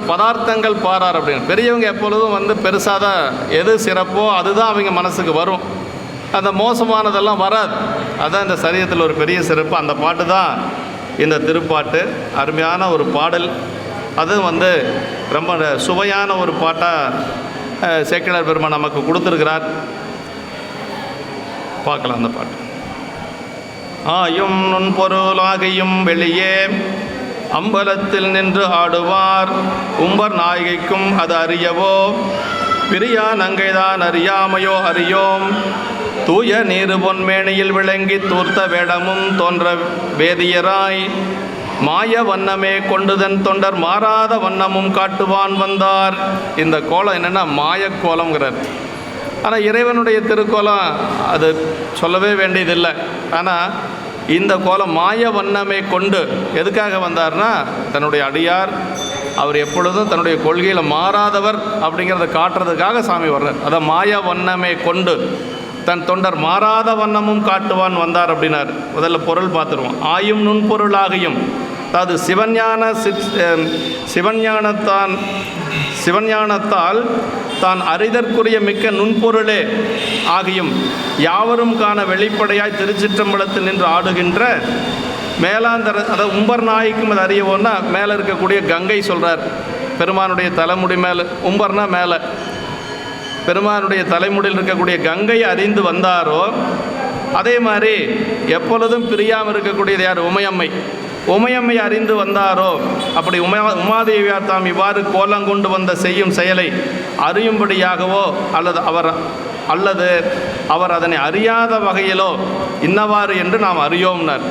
பதார்த்தங்கள் பாரார் அப்படின்னு. பெரியவங்க எப்பொழுதும் வந்து பெருசாக தான் எது சிறப்போ அதுதான் அவங்க மனசுக்கு வரும், அந்த மோசமானதெல்லாம் வராது. அதுதான் இந்த சரீரத்தில் ஒரு பெரிய சிறப்பு. அந்த பாட்டு தான் இந்த திருப்பாட்டு. அருமையான ஒரு பாடல். அதுவும் வந்து ரொம்ப சுவையான ஒரு பாட்டாக சேக்கிழார் பெருமான் நமக்கு கொடுத்துருக்கிறார். பார்க்கலாம் அந்த பாட்டு. ஆயும் நுண்பொருளாகியும் வெளியே அம்பலத்தில் நின்று ஆடுவார் உம்பர் நாயகிக்கும் அது அறியவோ பிரியா நங்கைதான் அறியாமையோ அறியோம் தூய நீரு பொன்மேனியில் விளங்கி தூர்த்த வேடமும் தோன்ற வேதியராய் மாய வண்ணமே கொண்டுதன் தொண்டர் மாறாத வண்ணமும் காட்டுவான் வந்தார். இந்த கோலம் என்னென்னா மாயக்கோலம்ங்கிறார். ஆனால் இறைவனுடைய திருக்கோலம் அது சொல்லவே வேண்டியதில்லை. ஆனால் இந்த கோலம் மாய வண்ணமே கொண்டு எதுக்காக வந்தார்னா, தன்னுடைய அடியார் அவர் எப்பொழுதும் தன்னுடைய கொள்கையில் மாறாதவர் அப்படிங்கிறத காட்டுறதுக்காக சாமி வர்றார். அதை மாய வண்ணமே கொண்டு தன் தொண்டர் மாறாத வண்ணமும் காட்டுவான் வந்தார் அப்படின்னார். முதல்ல பொருள் பார்த்துருவோம். ஆயும் நுண்பொருளாகியும், அதாவது சிவஞானத்தால் தான் அறிதற்குரிய மிக்க நுண்பொருளே ஆகியும் யாவரும் காண வெளிப்படையாய் திருச்சிற்றம்பலத்தில் நின்று ஆடுகின்ற மேலாந்தர, அதாவது உம்பர் நாய்க்கும் அது அறியவோன்னா மேலே இருக்கக்கூடிய கங்கை சொல்கிறார். பெருமானுடைய தலைமுடி மேலே, உம்பர்னா மேலே, பெருமானுடைய தலைமுடியில் இருக்கக்கூடிய கங்கை அறிந்து வந்தாரோ அதே மாதிரி எப்பொழுதும் பிரியாமல் இருக்கக்கூடியது யார்? உமையம்மை. உமையம்மை அறிந்து வந்தாரோ அப்படி உமாதேவியார் தாம் இவ்வாறு கோலங்கொண்டு வந்த செய்யும் செயலை அறியும்படியாகவோ அல்லது அவர் அதனை அறியாத வகையிலோ இன்னவாறு என்று நாம் அறியோம்னார்.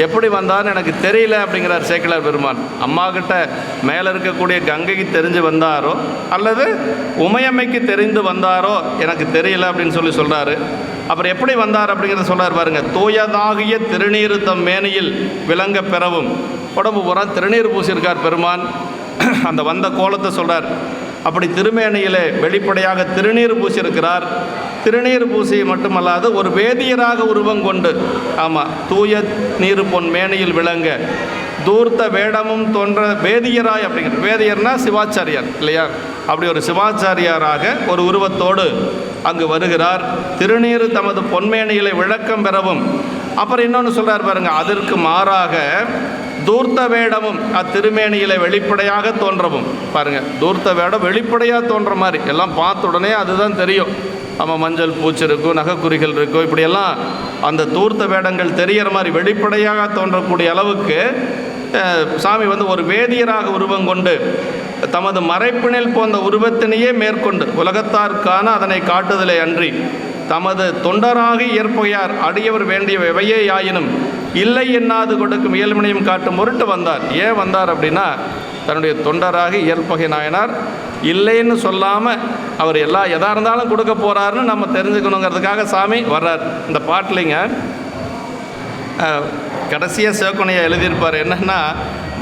எப்படி வந்தார்னு எனக்கு தெரியல அப்படிங்கிறார் சேக்கிழார் பெருமான். அம்மா கிட்ட மேலே இருக்கக்கூடிய கங்கைக்கு தெரிஞ்சு வந்தாரோ அல்லது உமையம்மைக்கு தெரிந்து வந்தாரோ எனக்கு தெரியல அப்படின்னு சொல்கிறாரு. அப்புறம் எப்படி வந்தார் அப்படிங்கிறத சொல்கிறார் பாருங்க. தூயதாகிய திருநீர் தம் மேனியில் விளங்க பெறவும், உடம்பு பூரா திருநீர் பூசியிருக்கார் பெருமான். அந்த வந்த கோலத்தை சொல்கிறார். அப்படி திருமேனியிலே வெளிப்படையாக திருநீர் பூசியிருக்கிறார். திருநீர் பூசி மட்டுமல்லாது ஒரு வேதியராக உருவம் கொண்டு, ஆமாம், தூய நீர் பொன் மேனியில் விளங்க தூர்த்த வேடமும் தோன்ற வேதியராய் அப்படிங்கிற, வேதியர்னா சிவாச்சாரியார் இல்லையா, அப்படி ஒரு சிவாச்சாரியாராக ஒரு உருவத்தோடு அங்கு வருகிறார். திருநீர் தமது பொன்மேனியிலே விளக்கம் பெறவும், அப்புறம் இன்னொன்று சொல்கிறார் பாருங்க, அதற்கு மாறாக தூர்த்த வேடமும் அத்திருமேனியிலே வெளிப்படையாக தோன்றவும். பாருங்கள், தூர்த்த வேடம் வெளிப்படையாக தோன்ற மாதிரி எல்லாம் பார்த்த உடனே அதுதான் தெரியும். நம்ம மஞ்சள் பூச்சி இருக்கும், நகைக்குறிகள் இருக்கும், இப்படியெல்லாம் அந்த தூர்த்த வேடங்கள் தெரிகிற மாதிரி வெளிப்படையாக தோன்றக்கூடிய அளவுக்கு சாமி வந்து ஒரு வேதியராக உருவம் கொண்டு தமது மறைப்பினில் போன்ற உருவத்தினையே மேற்கொண்டு உலகத்தார்க்கான அதனை காட்டுதலை அன்றி தமது தொண்டராகி ஏற்பகையார் அடியவர் வேண்டிய எவையே ஆயினும் இல்லை என்னாது கொடுக்கும் இயல்பினையும் காட்டும் பொருட்டு வந்தார். ஏன் வந்தார் அப்படின்னா, தன்னுடைய தொண்டராகி இயற்பகை நாயனார் இல்லைன்னு சொல்லாமல் அவர் எதாக இருந்தாலும் கொடுக்க போகிறாருன்னு நம்ம தெரிஞ்சுக்கணுங்கிறதுக்காக சாமி வர்றார். இந்த பாட்டிலிங்க கடைசியாக சேக்குனையை எழுதியிருப்பார். என்னென்னா,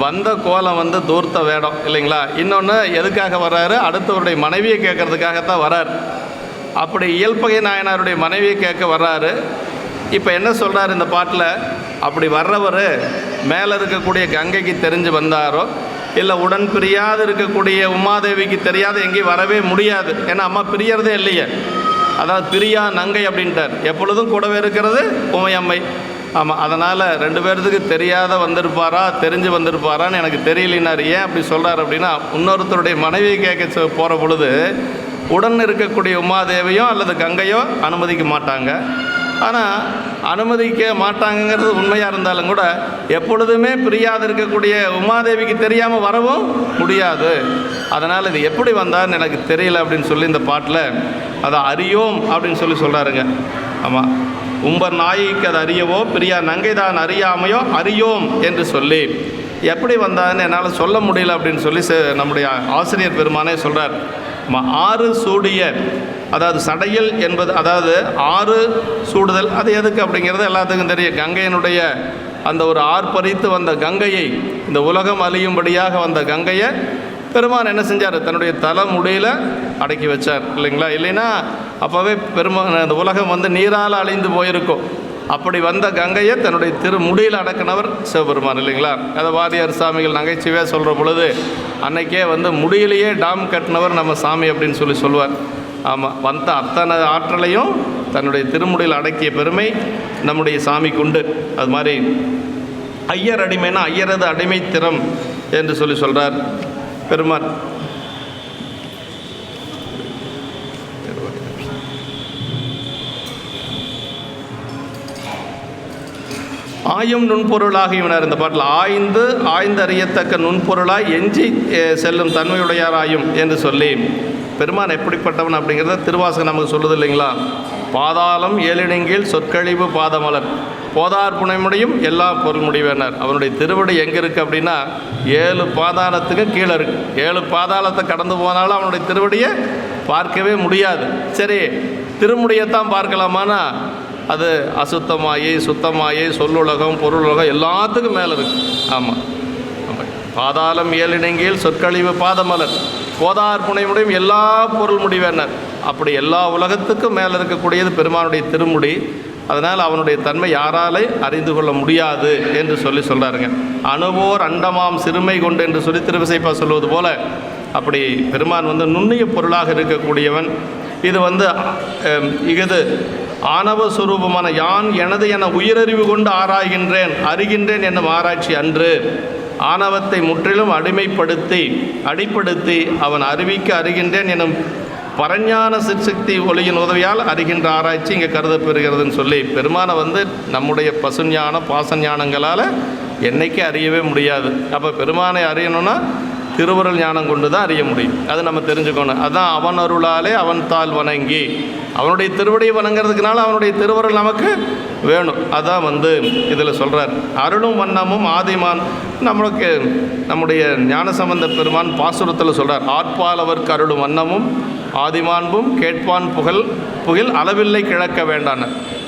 வந்த கோலம் வந்து தூர்த்த வேடம் இல்லைங்களா. இன்னொன்று எதுக்காக வர்றாரு? அடுத்தவருடைய மனைவியை கேட்கறதுக்காகத்தான் வர்றார். அப்படி இயல்பகை நாயனாருடைய மனைவியை கேட்க வர்றாரு. இப்போ என்ன சொல்கிறார் இந்த பாட்டில்? அப்படி வர்றவர் மேலே இருக்கக்கூடிய கங்கைக்கு தெரிஞ்சு வந்தாரோ இல்லை உடன் பிரியாது இருக்கக்கூடிய உமாதேவிக்கு தெரியாத எங்கேயும் வரவே முடியாது. ஏன்னா அம்மா பிரியறதே இல்லையே. அதாவது பிரியா நங்கை அப்படின்ட்டார். எப்பொழுதும் கூடவே இருக்கிறது உமையம்மை. ஆமாம், அதனால் ரெண்டு பேர்த்துக்கு தெரியாத வந்திருப்பாரா தெரிஞ்சு வந்திருப்பாரான்னு எனக்கு தெரியலினார். ஏன் அப்படி சொல்கிறார் அப்படின்னா, இன்னொருத்தருடைய மனைவியை கேட்க போகிற பொழுது உடன் இருக்கக்கூடிய உமாதேவியோ அல்லது கங்கையோ அனுமதிக்க மாட்டாங்க. ஆனால் அனுமதிக்க மாட்டாங்கங்கிறது உண்மையாக இருந்தாலும் கூட எப்பொழுதுமே பிரியாது இருக்கக்கூடிய உமாதேவிக்கு தெரியாமல் வரவும் முடியாது. அதனால் இது எப்படி வந்தார்னு எனக்கு தெரியல அப்படின்னு சொல்லி இந்த பாட்டில் அதை அறியோம் அப்படின்னு சொல்கிறாருங்க. ஆமாம், உம்பர் நாய்க்கு அது அறியவோ பிரியா நங்கை தான் அறியாமையோ அறியோம் என்று சொல்லி எப்படி வந்தான்னு என்னால் சொல்ல முடியல அப்படின்னு சொல்லி நம்முடைய ஆசிரியர் பெருமானே சொல்கிறார். 6 சூடிய, அதாவது சடையல் என்பது, அதாவது 6 சூடுதல், அது எதுக்கு அப்படிங்கிறது எல்லாத்துக்கும் தெரியும். கங்கையினுடைய அந்த ஒரு ஆர்ப்பரித்து வந்த கங்கையை, இந்த உலகம் அழியும்படியாக வந்த கங்கையை பெருமான் என்ன செஞ்சார்? தன்னுடைய தலைமுடியில் அடக்கி வச்சார் இல்லைங்களா. இல்லைன்னா அப்போவே அந்த உலகம் வந்து நீரால் அழிந்து போயிருக்கும். அப்படி வந்த கங்கையை தன்னுடைய திருமுடியில் அடக்கினவர் சிவபெருமான் இல்லைங்களா? அதை வாரியார் சாமிகள் நகைச்சுவையாக சொல்கிற பொழுது அன்னைக்கே வந்து முடியிலேயே டாம் கட்டினவர் நம்ம சாமி அப்படின்னு சொல்லுவார். ஆமாம், வந்த அத்தனை ஆற்றலையும் தன்னுடைய திருமுடியில் அடக்கிய பெருமை நம்முடைய சாமிக்கு உண்டு. அது மாதிரி ஐயர் அடிமைனா ஐயரது அடிமை திறம் என்று சொல்கிறார் பெருமான். ஆயும் நுண்பொருளாகிவினார். இந்த பாட்டில் ஆய்ந்து அறியத்தக்க நுண்பொருளாய் எஞ்சி செல்லும் தன்மையுடையாராயும் என்று சொல்லி பெருமான் எப்படிப்பட்டவன் அப்படிங்கிறத திருவாசகம் நமக்கு சொல்லுது இல்லைங்களா? பாதாளம் ஏழினங்கீழ் சொற்கழிவு பாதமலர் போதார் புனைமுடியும் எல்லா பொருள் முடிவேனார். அவனுடைய திருவடி எங்கே இருக்குது அப்படின்னா 7 பாதாளத்துக்கு கீழே இருக்குது. 7 பாதாளத்தை கடந்து போனாலும் அவனுடைய திருவடியை பார்க்கவே முடியாது. சரி, திருமுடியைத்தான் பார்க்கலாமான்னா அது அசுத்தமாயி சுத்தமாயி சொல்லுலகம் பொருளுலகம் எல்லாத்துக்கும் மேலே இருக்குது. ஆமாம், பாதாளம் ஏழினங்கீழ் சொற்கழிவு பாதமலர் போதார் புனைமுடியும் எல்லா பொருள் முடிவேனர். அப்படி எல்லா உலகத்துக்கும் மேலே இருக்கக்கூடியது பெருமானுடைய திருமுடி. அதனால் அவனுடைய தன்மை யாராலே அறிந்து கொள்ள முடியாது என்று சொல்கிறாருங்க. அணுவோர் அண்டமாம் சிறுமை கொண்டு என்று சொல்லி திருவிசைப்பா சொல்வது போல அப்படி பெருமான் வந்து நுண்ணிய பொருளாக இருக்கக்கூடியவன். இது வந்து இது ஆணவ சுரூபமான யான் எனது என உயிரறிவு கொண்டு ஆராய்கின்றேன் அறிகின்றேன் என்னும் ஆராய்ச்சி அன்று. ஆணவத்தை முற்றிலும் அடிப்படுத்தி அவன் அறிவிக்க அறிகின்றேன் எனும் பரஞான சிற்சக்தி ஒளியின் உதவியால் அறிகின்ற ஆராய்ச்சி இங்கே கருதப்பெறுகிறதுன்னு சொல்லி பெருமானை வந்து நம்முடைய பசுஞான பாசஞானங்களால் என்றைக்கே அறியவே முடியாது. அப்போ பெருமானை அறியணும்னா திருவருள் ஞானம் கொண்டு தான் அறிய முடியும். அது நம்ம தெரிஞ்சுக்கணும். அதுதான் அவன் அருளாலே அவன் தாள் வணங்கி அவனுடைய திருவடியை வணங்கிறதுக்குனால அவனுடைய திருவருள் நமக்கு வேணும். அதான் வந்து இதில் சொல்கிறார். அருளும் வண்ணமும் ஆதிமான் நம்முடைய ஞானசம்பந்த பெருமான் பாசுரத்தில் சொல்கிறார். ஆட்பாலவர்க்கு அருளும் வண்ணமும் ஆதிமான்பும் கேட்பான் புகழ் அளவில்லை கிழக்க வேண்டான.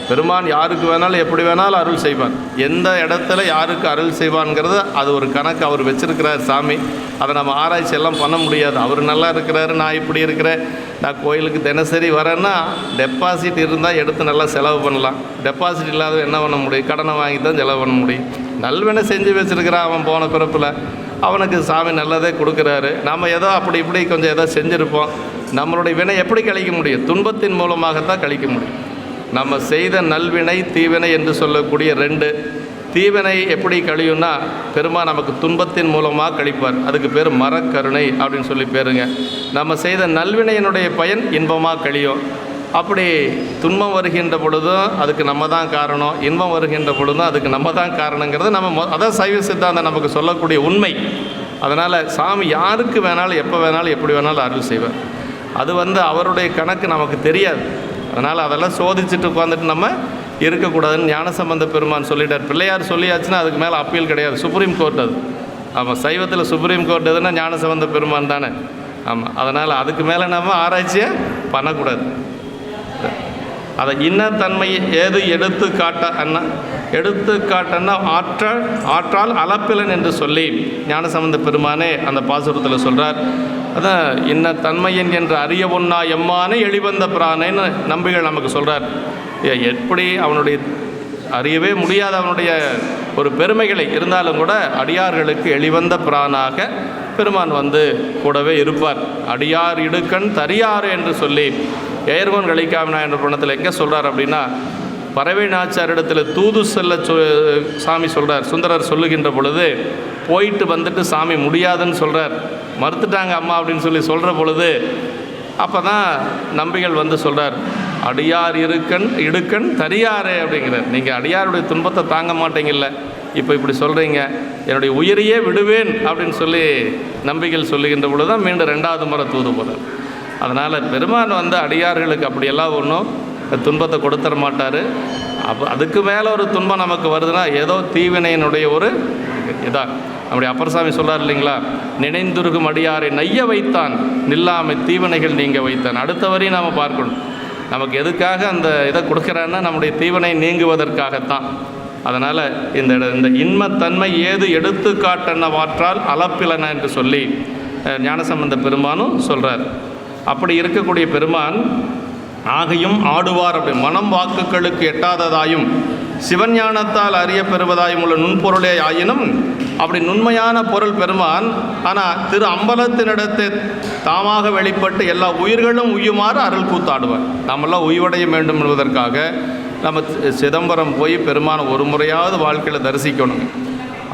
பெருமான் யாருக்கு வேணாலும் எப்படி வேணாலும் அருள் செய்வான். எந்த இடத்துல யாருக்கு அருள் செய்வான்ங்கிறது அது ஒரு கணக்கு அவர் வச்சிருக்கிறார் சாமி. அதை நம்ம ஆராய்ச்சி எல்லாம் பண்ண முடியாது. அவர் நல்லா இருக்கிறாரு, நான் இப்படி இருக்கிறேன், நான் கோயிலுக்கு தினசரி வரேன்னா டெபாசிட் இருந்தால் எடுத்து நல்லா செலவு பண்ணலாம். டெபாசிட் இல்லாத என்ன பண்ண முடியும்? கடனை வாங்கி தான் செலவு பண்ண முடியும். நல்வினை செஞ்சு வச்சுருக்கிறான் அவன் போன பிறப்பில், அவனுக்கு சாமி நல்லதே கொடுக்குறாரு. நம்ம ஏதோ அப்படி இப்படி கொஞ்சம் ஏதோ செஞ்சுருப்போம். நம்மளுடைய வினை எப்படி கழிக்க முடியும்? துன்பத்தின் மூலமாகத்தான் கழிக்க முடியும். நம்ம செய்த நல்வினை தீவினை என்று சொல்லக்கூடிய 2. தீவினை எப்படி கழியும்னா பெருமாள் நமக்கு துன்பத்தின் மூலமாக கழிப்பார். அதுக்கு பேர் மரக்கருணை அப்படின்னு சொல்லி பேருங்க. நம்ம செய்த நல்வினையினுடைய பயன் இன்பமாக கழியும். அப்படி துன்பம் வருகின்ற பொழுதும் அதுக்கு நம்ம தான் காரணம், இன்பம் வருகின்ற பொழுதும் அதுக்கு நம்ம தான் காரணங்கிறது நம்ம அதான் சைவ சித்தாந்தம் நமக்கு சொல்லக்கூடிய உண்மை. அதனால் சாமி யாருக்கு வேணாலும் எப்போ வேணாலும் எப்படி வேணாலும் அருள் செய்வார். அது வந்து அவருடைய கணக்கு நமக்கு தெரியாது. அதனால் அதெல்லாம் சோதிச்சுட்டு உட்காந்துட்டு நம்ம இருக்கக்கூடாதுன்னு ஞானசம்பந்த பெருமான் சொல்லிட்டார். பிள்ளையார் சொல்லியாச்சுன்னா அதுக்கு மேலே அப்பீல் கிடையாது, சுப்ரீம் கோர்ட் அது. ஆமாம், சைவத்தில் சுப்ரீம் கோர்ட் எதுன்னா ஞானசம்பந்த பெருமான் தானே. ஆமாம், அதனால் அதுக்கு மேலே நம்ம ஆராய்ச்சியை பண்ணக்கூடாது. அதை இன்னத்தன்மை ஏது எடுத்துக்காட்டன்னா ஆற்றால் அளப்பிலன் என்று சொல்லி ஞானசம்பந்த பெருமானே அந்த பாசுரத்தில் சொல்கிறார். அதான் இன்னத்தன்மையன் என்று அறிய ஒன்னா எம்மானே எளிவந்த பிரானேன்னு நம்பிகள் நமக்கு சொல்கிறார். எப்படி அவனுடைய அறியவே முடியாத அவனுடைய ஒரு பெருமைகளை இருந்தாலும் கூட அடியார்களுக்கு எளிவந்த பிரானாக பெருமான் வந்து கூடவே இருப்பார். அடியார் இடுக்கண் தரியாறு என்று சொல்லி ஏர்கோன் கழிக்காமனா என்ற பணத்தில் எங்கே சொல்கிறார் அப்படின்னா பறவை நாச்சாரிடத்தில் தூது செல்ல சாமி சொல்கிறார். சுந்தரர் சொல்லுகின்ற பொழுது போயிட்டு வந்துட்டு சாமி முடியாதுன்னு சொல்கிறார். மறுத்துட்டாங்க அம்மா அப்படின்னு சொல்கிற பொழுது அப்போ தான் நம்பிகள் வந்து சொல்கிறார், அடியார் இடுக்கண் தரியாரே அப்படிங்கிறார். நீங்கள் அடியாருடைய துன்பத்தை தாங்க மாட்டீங்கல்ல, இப்போ இப்படி சொல்கிறீங்க, என்னுடைய உயிரையே விடுவேன் அப்படின்னு சொல்லி நம்பிகள் சொல்லுகின்ற பொழுது தான் மீண்டும் 2வது முறை தூது போகிறார். அதனால் பெருமான் வந்து அடியார்களுக்கு அப்படியெல்லாம் ஒன்றும் துன்பத்தை கொடுத்துட மாட்டார். அதுக்கு மேலே ஒரு துன்பம் நமக்கு வருதுன்னா ஏதோ தீவினையினுடைய ஒரு இதாக அப்படி அப்பரசாமி சொல்கிறார் இல்லைங்களா, நினைந்துருகும் அடியாரை நைய வைத்தான் நில்லாமை தீவினைகள் நீங்க வைத்தான். அடுத்த வரையும் நாம் பார்க்கணும், நமக்கு எதுக்காக அந்த இதை கொடுக்குறான்னா நம்முடைய தீவினை நீங்குவதற்காகத்தான். அதனால் இந்த இன்மத்தன்மை ஏது எடுத்துக்காட்டென்ன வாற்றால் அளப்பிலன என்று சொல்லி ஞானசம்பந்த பெருமானும் சொல்கிறார். அப்படி இருக்கக்கூடிய பெருமான் ஆகையும் ஆடுவார். அப்படி மனம் வாக்குகளுக்கு எட்டாததாயும் சிவஞானத்தால் அறிய பெறுவதாயும் உள்ள நுண்பொருளே ஆயினும் அப்படி நுண்மையான பொருள் பெருமான். ஆனால் திரு அம்பலத்தினிடத்தை தாமாக வெளிப்பட்டு எல்லா உயிர்களும் உய்யுமாறு அருள் கூத்தாடுவார். நம்மெல்லாம் உய்வடைய வேண்டும் என்பதற்காக நம்ம சிதம்பரம் போய் பெருமான ஒரு முறையாவது வாழ்க்கையில் தரிசிக்கணும்.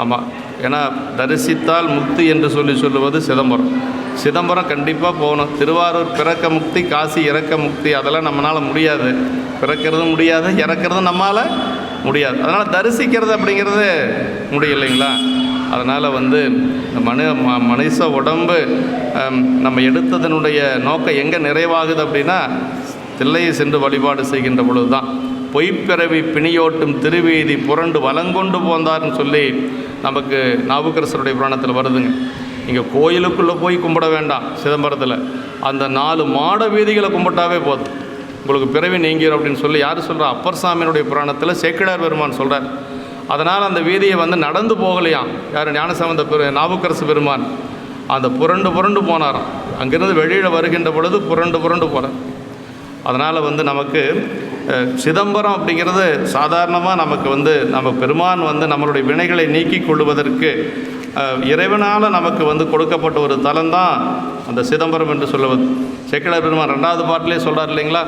ஆமாம், ஏன்னா தரிசித்தால் முக்தி என்று சொல்லுவது சிதம்பரம். சிதம்பரம் கண்டிப்பாக போகணும். திருவாரூர் பிறக்க முக்தி, காசி இறக்க முக்தி, அதெல்லாம் நம்மளால் முடியாது. பிறக்கிறதும் முடியாது, இறக்கிறதும் நம்மளால் முடியாது. அதனால் தரிசிக்கிறது அப்படிங்கிறது முடியலைங்களா? அதனால் இந்த மனுஷ உடம்பு நம்ம எடுத்ததனுடைய நோக்கம் எங்கே நிறைவாகுது அப்படின்னா, தில்லையை சென்று வழிபாடு செய்கின்ற பொழுது தான். பொய்ப்பிறவி பிணியோட்டும் திருவீதி புரண்டு வலங்கொண்டு போந்தார்னு சொல்லி நமக்கு நாவுக்கரசருடைய புராணத்தில் வருதுங்க. இங்கே கோயிலுக்குள்ளே போய் கும்பிட வேண்டாம். சிதம்பரத்தில் அந்த 4 மாட வீதிகளை கும்பிட்டாவே போதும், உங்களுக்கு பிறவி நீங்கிடும் அப்படின்னு சொல்லி யார் சொல்கிறா? அப்பர் சாமியினுடைய புராணத்தில் சேக்கிழார் பெருமான் சொல்கிறார். அதனால் அந்த வீதியை நடந்து போகலையாம். யார்? ஞானசம்பந்த நாவுக்கரசு பெருமான். அந்த புரண்டு புரண்டு போனாராம். அங்கேருந்து வெளியில் வருகின்ற பொழுது புரண்டு புரண்டு போகிறார். அதனால் நமக்கு சிதம்பரம் அப்படிங்கிறது சாதாரணமாக நமக்கு நம்ம பெருமான் நம்மளுடைய வினைகளை நீக்கி கொள்வதற்கு இறைவனால் நமக்கு கொடுக்கப்பட்ட ஒரு தலம்தான் அந்த சிதம்பரம் என்று சொல்லுவது. சேக்கிழார் பெருமான் 2வது பாட்டிலே சொல்கிறார் இல்லைங்களா?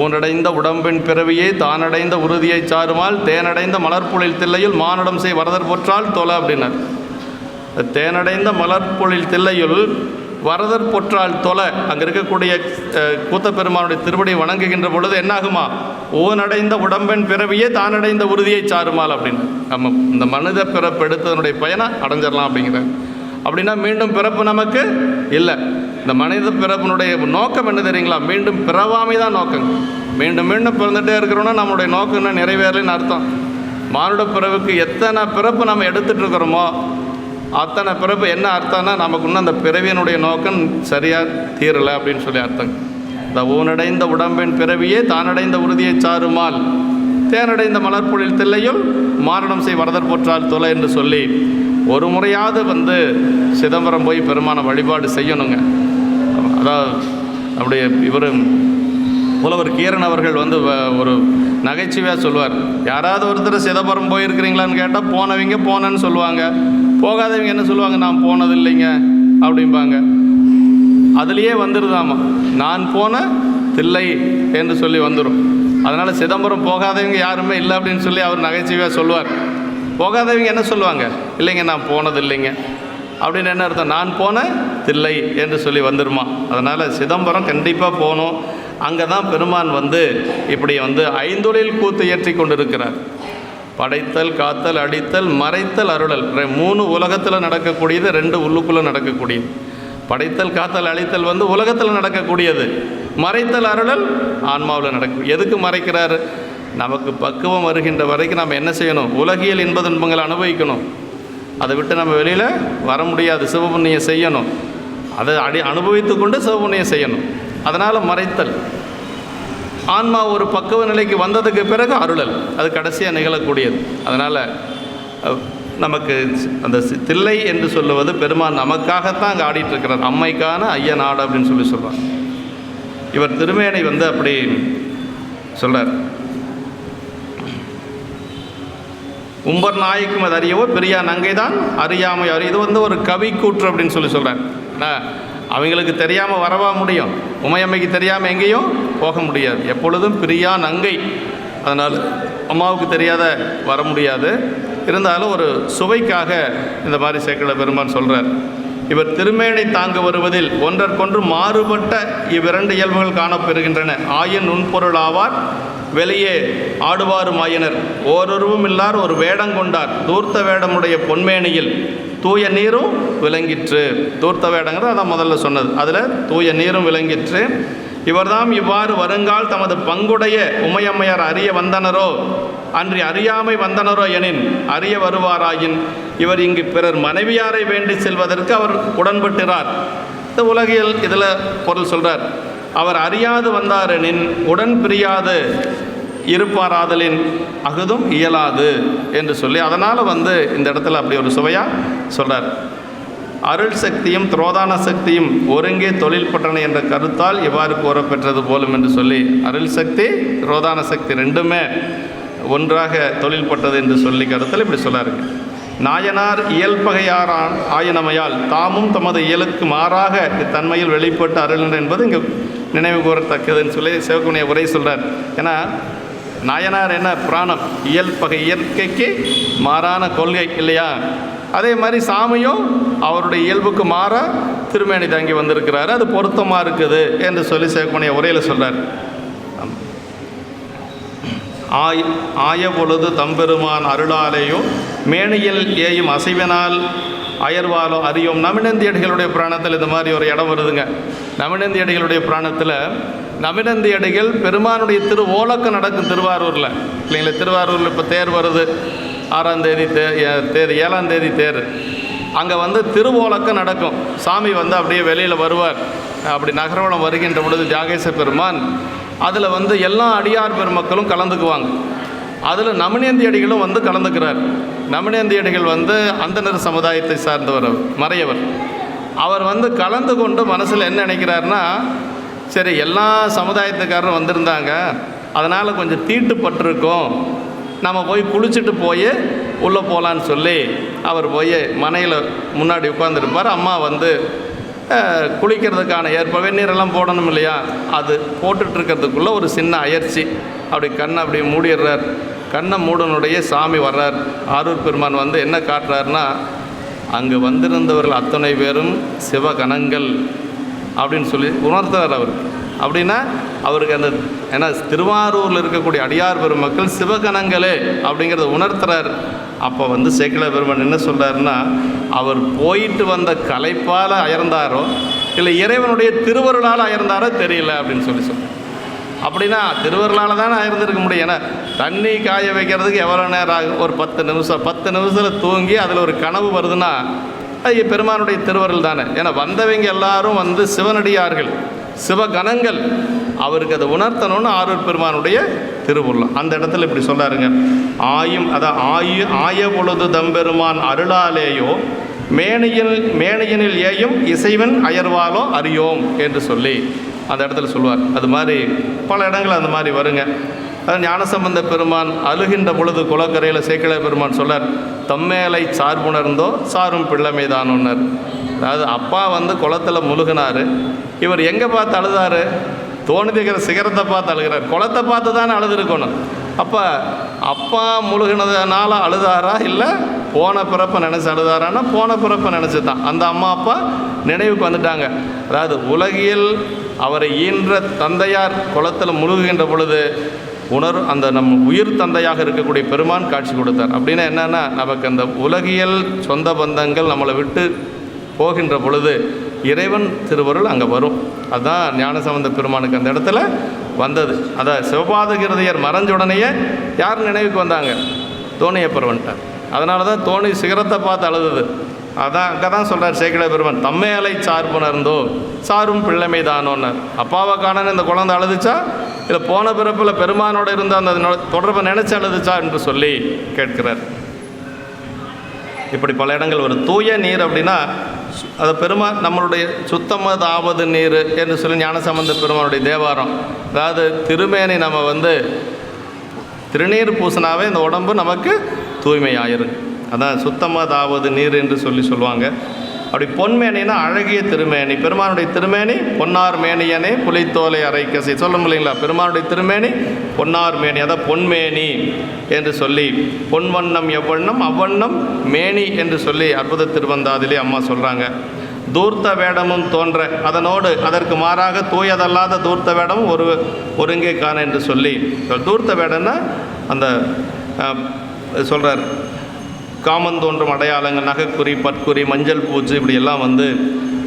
ஊனடைந்த உடம்பின் பிறவியை தானடைந்த உறுதியை சாருமால் தேனடைந்த மலர்பொழில் தில்லையுள் மானுடம் செய் வரதர் பொற்றால் தொலை அப்படின்னார். தேனடைந்த மலர்பொழில் தில்லையுள் வரதர் பொற்றால் தொலை, அங்கே இருக்கக்கூடிய கூத்தப்பெருமானுடைய திருவடியை வணங்குகின்ற பொழுது என்னாகுமா? ஓனடைந்த உடம்பின் பிறவியே தானடைந்த உறுதியை சாருமால் அப்படின்னு. நம்ம இந்த மனித பிறப்பு எடுத்ததனுடைய பயனை அடைஞ்சிடலாம் அப்படிங்கிற. அப்படின்னா மீண்டும் பிறப்பு நமக்கு இல்லை. இந்த மனித பிறப்பினுடைய நோக்கம் என்ன தெரியுங்களா? மீண்டும் பிறவாமை தான் நோக்கம். மீண்டும் மீண்டும் பிறந்துகிட்டே இருக்கிறோன்னா நம்மளுடைய நோக்கம் என்ன நிறைவேறலைன்னு அர்த்தம். மானுட பிறவுக்கு எத்தனை பிறப்பு நம்ம எடுத்துகிட்டு இருக்கிறோமோ அத்தனை பிறப்பு என்ன அர்த்தம்னா நமக்கு இன்னும் அந்த பிறவியினுடைய நோக்கம் சரியாக தீரலை அப்படின்னு சொல்லி அர்த்தம். இந்த ஊனடைந்த உடம்பின் பிறவியே தானடைந்த உறுதியை சாருமால் தேனடைந்த மலர்பொழில் தில்லையுள் மாரணம் செய் வரதர் போற்றால் தொலை என்று சொல்லி ஒரு முறையாவது சிதம்பரம் போய் பெருமான வழிபாடு செய்யணுங்க. அதாவது நம்முடைய இவர் புலவர் கீரன் அவர்கள் ஒரு நகைச்சுவையாக சொல்லுவார். யாராவது ஒருத்தர் சிதம்பரம் போயிருக்கிறீங்களான்னு கேட்டால் போனவங்க போனேன்னு சொல்லுவாங்க, போகாதவங்க என்ன சொல்லுவாங்க? நான் போனது இல்லைங்க அப்படிம்பாங்க. அதுலேயே வந்துடுதாமா, நான் போன தில்லை என்று சொல்லி வந்துடும். அதனால் சிதம்பரம் போகாதவங்க யாருமே இல்லை அப்படின்னு சொல்லி அவர் நகைச்சுவையாக சொல்லுவார். போகாதவங்க என்ன சொல்லுவாங்க? இல்லைங்க நான் போனது இல்லைங்க அப்படின்னு. என்ன அர்த்தம்? நான் போன தில்லை என்று சொல்லி வந்துடுமா. அதனால் சிதம்பரம் கண்டிப்பாக போகணும். அங்கே தான் பெருமான் இப்படி ஐந்தொழில் கூத்து ஏற்றி கொண்டு இருக்கிறார். படைத்தல், காத்தல், அடித்தல், மறைத்தல், அருளல். 3 உலகத்தில் நடக்கக்கூடியது, 2 உள்ளுக்குள்ளே நடக்கக்கூடியது. படைத்தல், காத்தல், அழித்தல் உலகத்தில் நடக்கக்கூடியது. மறைத்தல், அருளல் ஆன்மாவில் நடக்கும். எதுக்கு மறைக்கிறார்? நமக்கு பக்குவம் வருகின்ற வரைக்கும் நம்ம என்ன செய்யணும்? உலகியல் இன்ப துன்பங்களை அனுபவிக்கணும். அதை விட்டு நம்ம வெளியில் வர முடியாது. சிவபுண்ணியம் செய்யணும். அதை அனுபவித்து கொண்டு சிவபுண்ணியம் செய்யணும். அதனால் மறைத்தல். ஆன்மா ஒரு பக்குவ நிலைக்கு வந்ததுக்கு பிறகு அருளல், அது கடைசியாக நிகழக்கூடியது. அதனால் நமக்கு அந்த தில்லை என்று சொல்லுவது பெருமான் நமக்காகத்தான் அங்கே ஆடிட்டுருக்கிறார். அம்மைக்கான ஐய நாடு அப்படின்னு சொல்லி சொல்கிறார். இவர் திருமேனை அப்படி சொல்கிறார். உம்பர் நாய்க்கும் அது அறியவோ பெரியா நங்கை தான் அறியாமை அறி. இது ஒரு கவி கூற்று அப்படின்னு சொல்லி சொல்கிறார். அவங்களுக்கு தெரியாமல் வரவா முடியும்? உமையம்மைக்கு தெரியாமல் எங்கேயும் போக முடியாது. எப்பொழுதும் பிரியா நங்கை. அதனால் அம்மாவுக்கு தெரியாத வர முடியாது. இருந்தாலும் ஒரு சுவைக்காக இந்த மாதிரி சேக்கிழார் பெருமான் சொல்கிறார். இவர் திருமேனை தாங்க வருவதில் ஒன்றற்கொன்று மாறுபட்ட இவ்விரண்டு இயல்புகள் காணப்பெறுகின்றன. ஆயின் நுண்பொருள் ஆவார், வெளியே ஆடுவாரும் ஆயினர். ஓரொருவும் இல்லார் ஒரு வேடம் கொண்டார், தூர்த்த வேடமுடைய பொன்மேனியில் தூய நீரும் விளங்கிற்று. தூர்த்த வேடங்கிறது அதான் முதல்ல சொன்னது. அதில் தூய நீரும் விளங்கிற்று. இவர்தாம் இவ்வாறு வருங்கால் தமது பங்குடைய உமையம்மையார் அறிய வந்தனரோ அன்றி அறியாமை வந்தனரோ எனின் அறிய வருவாராயின் இவர் இங்கு பிறர் மனைவியாரை வேண்டி செல்வதற்கு அவர் உடன்பட்டுறார். இந்த உலகில் இதில் பொருள் சொல்கிறார். அவர் அறியாது வந்தாரெனின் உடன் பிரியாது இருப்பாராதலின் அகுதும் இயலாது என்று சொல்லி அதனால் இந்த இடத்துல அப்படி ஒரு சுவையாக சொல்கிறார். அருள் சக்தியும் துரோதான சக்தியும் ஒருங்கே தொழில் பட்டன என்ற கருத்தால் இவ்வாறு கூறப்பெற்றது போலும் என்று சொல்லி அருள் சக்தி துரோதான சக்தி ரெண்டுமே ஒன்றாக தொழில்பட்டது என்று சொல்லி கருத்தில் இப்படி சொல்லாருங்க. நாயனார் இயல்பகையார் ஆயினமையால் தாமும் தமது இயலுக்கு மாறாக இத்தன்மையில் வெளிப்பட்டு அருள்கின்ற என்பது இங்கே நினைவு கூறத்தக்கதுன்னு சொல்லி சிவகுனிய உரை சொல்கிறார். ஏன்னா நாயனார் என்ன புராணம், இயல்பகை இயற்கைக்கு மாறான கொள்கை இல்லையா? அதே மாதிரி சாமியும் அவருடைய இயல்புக்கு மாற திருமேனி தாங்கி வந்திருக்கிறாரு. அது பொருத்தமாக இருக்குது என்று சொல்லி சிவகுனிய உரையில் சொல்கிறார். ஆய பொழுது தம்பெருமான் அருளாலேயோ மேனியில் ஏயும் அசைவினால் அயர்வாலோ அறியோம். நமினந்தியடிகளுடைய புராணத்தில் இந்த மாதிரி ஒரு இடம் வருதுங்க. நமினந்தியடிகளுடைய புராணத்தில் நமினந்தியடிகள் பெருமானுடைய ஓலக்க நடக்கும் திருவாரூரில் இல்லைங்களா? திருவாரூரில் இப்போ தேர் வருது, 6ஆம் தேதி தேர் 7ஆம் தேதி தேர். அங்கே திருவோலக்க நடக்கும். சாமி அப்படியே வெளியில் வருவார். அப்படி நகரவளம் வருகின்ற பொழுது தியாகேச பெருமான் அதில் எல்லா அடியார் பெருமக்களும் கலந்துக்குவாங்க. அதில் நமினேந்தியடிகளும் கலந்துக்கிறார். நமினேந்தியடிகள் அந்தனர் சமுதாயத்தை சார்ந்தவர், மறையவர். அவர் கலந்து கொண்டு மனசில் என்ன நினைக்கிறாருன்னா, சரி எல்லா சமுதாயத்துக்காரரும் வந்திருந்தாங்க, அதனால் கொஞ்சம் தீட்டுப்பட்டிருக்கோம், நம்ம போய் குளிச்சுட்டு போய் உள்ளே போகலான்னு சொல்லி அவர் போய் மனையில் முன்னாடி உட்காந்துருப்பார். அம்மா குளிக்கிறதுக்கான வெந்நீரெல்லாம் போடணும் இல்லையா, அது போட்டுட்ருக்கிறதுக்குள்ளே ஒரு சின்ன அயற்சி. அப்படி கண்ணை அப்படி மூடிடுறார். கண்ணை மூடனுடைய சாமி வர்றார். ஆரூர் பெருமான் என்ன காட்டுறாருன்னா, அங்கே வந்திருந்தவர்கள் அத்தனை பேரும் சிவகணங்கள் அப்படின்னு சொல்லி உணர்த்துறார் அவர். அப்படின்னா அவருக்கு ஏன்னா திருவாரூரில் இருக்கக்கூடிய அடியார் பெருமக்கள் சிவகணங்களே அப்படிங்கிறத உணர்த்துறார். அப்போ சேக்கிழார் பெருமான் என்ன சொல்கிறாருன்னா, அவர் போயிட்டு வந்த களைப்பால் அயர்ந்தாரோ இல்லை இறைவனுடைய திருவருளால் அயர்ந்தாரோ தெரியல அப்படின்னு சொல்லி சொல்கிறார். அப்படின்னா திருவருளால் தானே அயர்ந்திருக்க முடியும். ஏன்னா தண்ணி காய வைக்கிறதுக்கு எவ்வளோ நேரம் ஆகும்? ஒரு 10 நிமிஷம். 10 நிமிஷத்தில் தூங்கி அதில் ஒரு கனவு வருதுன்னா அது பெருமானுடைய திருவருள் தானே. ஏன்னா வந்தவங்க எல்லாரும் சிவனடியார்கள், சிவகணங்கள். அவருக்கு அதை உணர்த்தணும்னு ஆரூர் பெருமானுடைய திருவுள்ளம். அந்த இடத்துல இப்படி சொல்லாருங்க. ஆய பொழுது தம்பெருமான் அருளாலேயோ மேனியனில் ஏயும் இசைவன் அயர்வாலோ அறியோம் என்று சொல்லி அந்த இடத்துல சொல்வார். அது மாதிரி பல இடங்கள் அந்த மாதிரி வருங்க. அது ஞானசம்பந்த பெருமான் அழுகின்ற பொழுது குளக்கரையில் சேக்கிழார் பெருமான் சொல்லார், தம்மேலை சார்புணர்ந்தோ சாரும் பிள்ளைமைதான் ஒன்னர். அதாவது அப்பா குளத்தில் முழுகினார். இவர் எங்கே பார்த்து அழுதாரு? தோணிதிக்கிற சிகரத்தை பார்த்து அழுகிறார். குளத்தை பார்த்து தானே அழுதுருக்கணும். அப்போ அப்பா முழுகினதுனால அழுதாரா இல்லை போன பிறப்பை நினச்சி அழுதாரான்னா போன பிறப்பை நினச்சி தான் அந்த அம்மா அப்பா நினைவுக்கு வந்துட்டாங்க. அதாவது உலகில் அவரை ஈன்ற தந்தையார் குளத்தில் முழுகுகின்ற பொழுது அந்த நம்ம உயிர் தந்தையாக இருக்கக்கூடிய பெருமான் காட்சி கொடுத்தார். அப்படின்னா என்னென்னா, நமக்கு அந்த உலகியல் சொந்த பந்தங்கள் நம்மளை விட்டு போகின்ற பொழுது இறைவன் திருவருள் அங்கே வரும். அதுதான் ஞானசம்பந்த பெருமானுக்கு அந்த இடத்துல வந்தது. அதான் சிவபாதகிருதையர் மறைஞ்ச உடனேயே யார் நினைவுக்கு வந்தாங்க? தோணியப்பர் வந்துட்டார். அதனால தான் தோணி சிகரத்தை பார்த்து அழுது. அதான் அங்கே தான் சொல்கிறார் சேக்கிழார் பெருமான், தம்மையலை சார்புணர்ந்தோ சாரும் பிள்ளைமை தானோன்னார். அப்பாவை காணன்னு இந்த குழந்தை அழுதுச்சா இல்லை போன பிறப்பில் பெருமானோடு இருந்த அந்த தொடர்பை நினச்சி அழுதுச்சா என்று சொல்லி கேட்கிறார். இப்படி பல இடங்கள் ஒரு தூய நீர் அப்படின்னா அதை பெருமான் நம்மளுடைய சுத்தமதாவது நீர் என்று சொல்லி ஞானசம்பந்த பெருமானுடைய தேவாரம். அதாவது திருமேனி நம்ம திருநீர் பூசினாவே இந்த உடம்பு நமக்கு தூய்மையாயிரும். அதான் சுத்தமதாவது நீர் என்று சொல்லுவாங்க. அப்படி பொன்மேனின்னா அழகிய திருமேனி. பெருமானுடைய திருமேனி பொன்னார் மேனியனே புலித்தோலை அரைக்கசை சொல்லும் இல்லைங்களா? பெருமானுடைய திருமேனி பொன்னார் மேனி, அதான் பொன்மேனி என்று சொல்லி, பொன்வண்ணம் எவ்வண்ணம் அவ்வண்ணம் மேனி என்று சொல்லி அற்புத திருவந்தாதிலே அம்மா சொல்கிறாங்க. தூர்த்த வேடமும் தோன்ற அதனோடு அதற்கு மாறாக தூயதல்லாத தூர்த்த வேடமும் ஒருங்கே காண என்று சொல்லி, தூர்த்த வேடம்னா அந்த சொல்கிறார், காமந்தோன்றும் அடையாளங்கள், நகைக்குறி, பற்குறி, மஞ்சள் பூச்சு, இப்படியெல்லாம்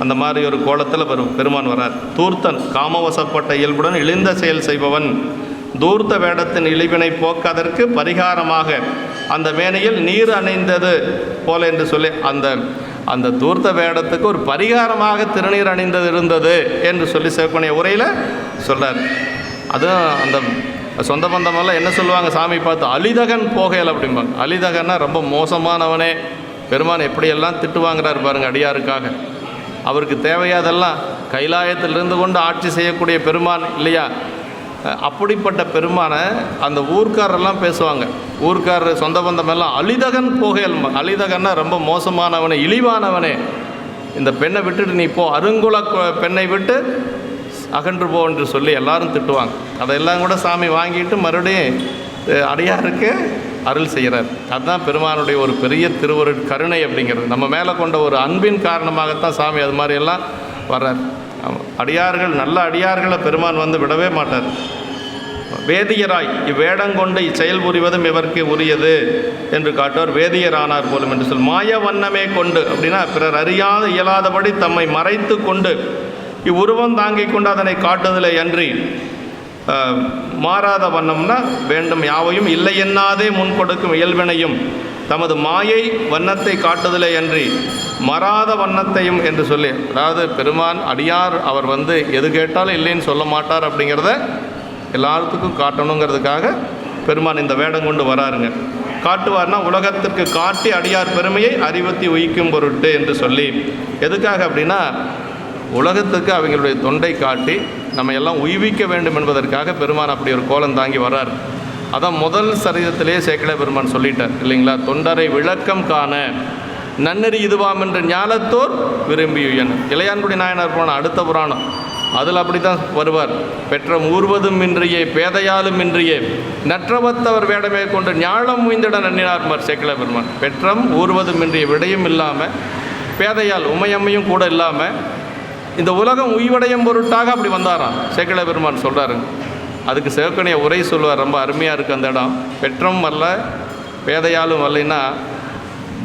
அந்த மாதிரி ஒரு கோலத்தில் பெருமான் வரார். தூர்த்தன் காமவசப்பட்ட இயல்புடன் இழிந்த செயல் செய்பவன். தூர்த்த வேடத்தின் இழிவினை போக்கதற்கு பரிகாரமாக அந்த மேனையில் நீர் அணிந்தது போல என்று சொல்லி அந்த தூர்த்த வேடத்துக்கு ஒரு பரிகாரமாக திருநீர் அணிந்தது இருந்தது என்று சொல்லி சிவகுனிய உரையில் சொல்கிறார். அதுவும் அந்த சொந்த பந்தமெல்லாம் என்ன சொல்லுவாங்க சாமி பார்த்து, அலிதகன் போகையில் அப்படிம்பாங்க. அலிதகன்னா ரொம்ப மோசமானவனே. பெருமான் எப்படியெல்லாம் திட்டு வாங்குறாரு பாருங்கள் அடியாருக்காக. அவருக்கு தேவையாதெல்லாம் கைலாயத்தில் இருந்து கொண்டு ஆட்சி செய்யக்கூடிய பெருமான் இல்லையா? அப்படிப்பட்ட பெருமானை அந்த ஊர்க்காரெல்லாம் பேசுவாங்க. ஊர்க்காரர் சொந்த பந்தமெல்லாம் அலிதகன் போகையல், அலிதகன்னா ரொம்ப மோசமானவனே, இழிவானவனே, இந்த பெண்ணை விட்டுட்டு நீ போ, அருங்குல பெண்ணை விட்டு அகன்று போ என்று சொல்லி எல்லாரும் திட்டுவாங்க. அதெல்லாம் கூட சாமி வாங்கிட்டு மறுபடியும் அடியாருக்கு அருள் செய்கிறார். அதுதான் பெருமானுடைய ஒரு பெரிய திருவருட் கருணை அப்படிங்கிறது. நம்ம மேலே கொண்ட ஒரு அன்பின் காரணமாகத்தான் சாமி அது மாதிரியெல்லாம் வர்றார். அடியார்கள், நல்ல அடியார்களை பெருமான் வந்து விடவே மாட்டார். வேதியராய் இவ்வேடங்கொண்டு இச்செயல் புரிவதும் இவருக்கு உரியது என்று காட்டுவார். வேதியர் ஆனார் போலும் என்று சொல். மாய வண்ணமே கொண்டு அப்படின்னா பிறர் அறியாத இயலாதபடி தம்மை மறைத்து கொண்டு இவ்வுருவம் தாங்கிக் கொண்டு அதனை காட்டுதலை அன்றி மாறாத வண்ணம்னா வேண்டும் யாவையும் இல்லை என்னாதே முன் கொடுக்கும் இயல்பினையும் தமது மாயை வண்ணத்தை காட்டுதலை அன்றி மறாத வண்ணத்தையும் என்று சொல்லி, அதாவது பெருமான் அடியார் அவர் வந்து எது கேட்டாலும் இல்லைன்னு சொல்ல மாட்டார் அப்படிங்கிறத எல்லாத்துக்கும் காட்டணுங்கிறதுக்காக பெருமான் இந்த வேடம் கொண்டு வராருங்க. காட்டுவார்னா உலகத்திற்கு காட்டி அடியார் பெருமையை அறிவுத்தி உயிக்கும் பொருட்டு என்று சொல்லி, எதுக்காக அப்படின்னா உலகத்துக்கு அவங்களுடைய தொண்டை காட்டி நம்ம எல்லாம் உய்விக்க வேண்டும் என்பதற்காக பெருமான் அப்படி ஒரு கோலம் தாங்கி வர்றார். அதான் முதல் சரிதத்திலே சேக்கிழ பெருமான் சொல்லிட்டார் இல்லைங்களா, தொண்டரை விளக்கம் காண நன்னெறி இதுவாம் என்ற ஞாலத்தோர் விரும்பியுயன். இளையான்குடி நாயனார் புராணம் அடுத்த புராணம், அதில் அப்படி தான் வருவார். பெற்றம் ஊர்வதும் இன்றியே பேதையாலும் இன்றியே நற்றவத்தவர் வேடமே கொண்டு ஞாழம் உய்ந்திட நன்னினார்மார் சேக்கிழ பெருமான். பெற்றம் ஊர்வதும் இன்றிய விடையும் இல்லாமல், பேதையால் உமையம்மையும் கூட இல்லாமல் இந்த உலகம் உய்வடையும் பொருட்டாக அப்படி வந்தாராம் சேக்கிழ பெருமான் சொல்கிறாருங்க. அதுக்கு சிவக்கணிய உரை சொல்வார், ரொம்ப அருமையாக இருக்குது அந்த இடம். பெற்றம் வரல பேதையாலும் வரலைன்னா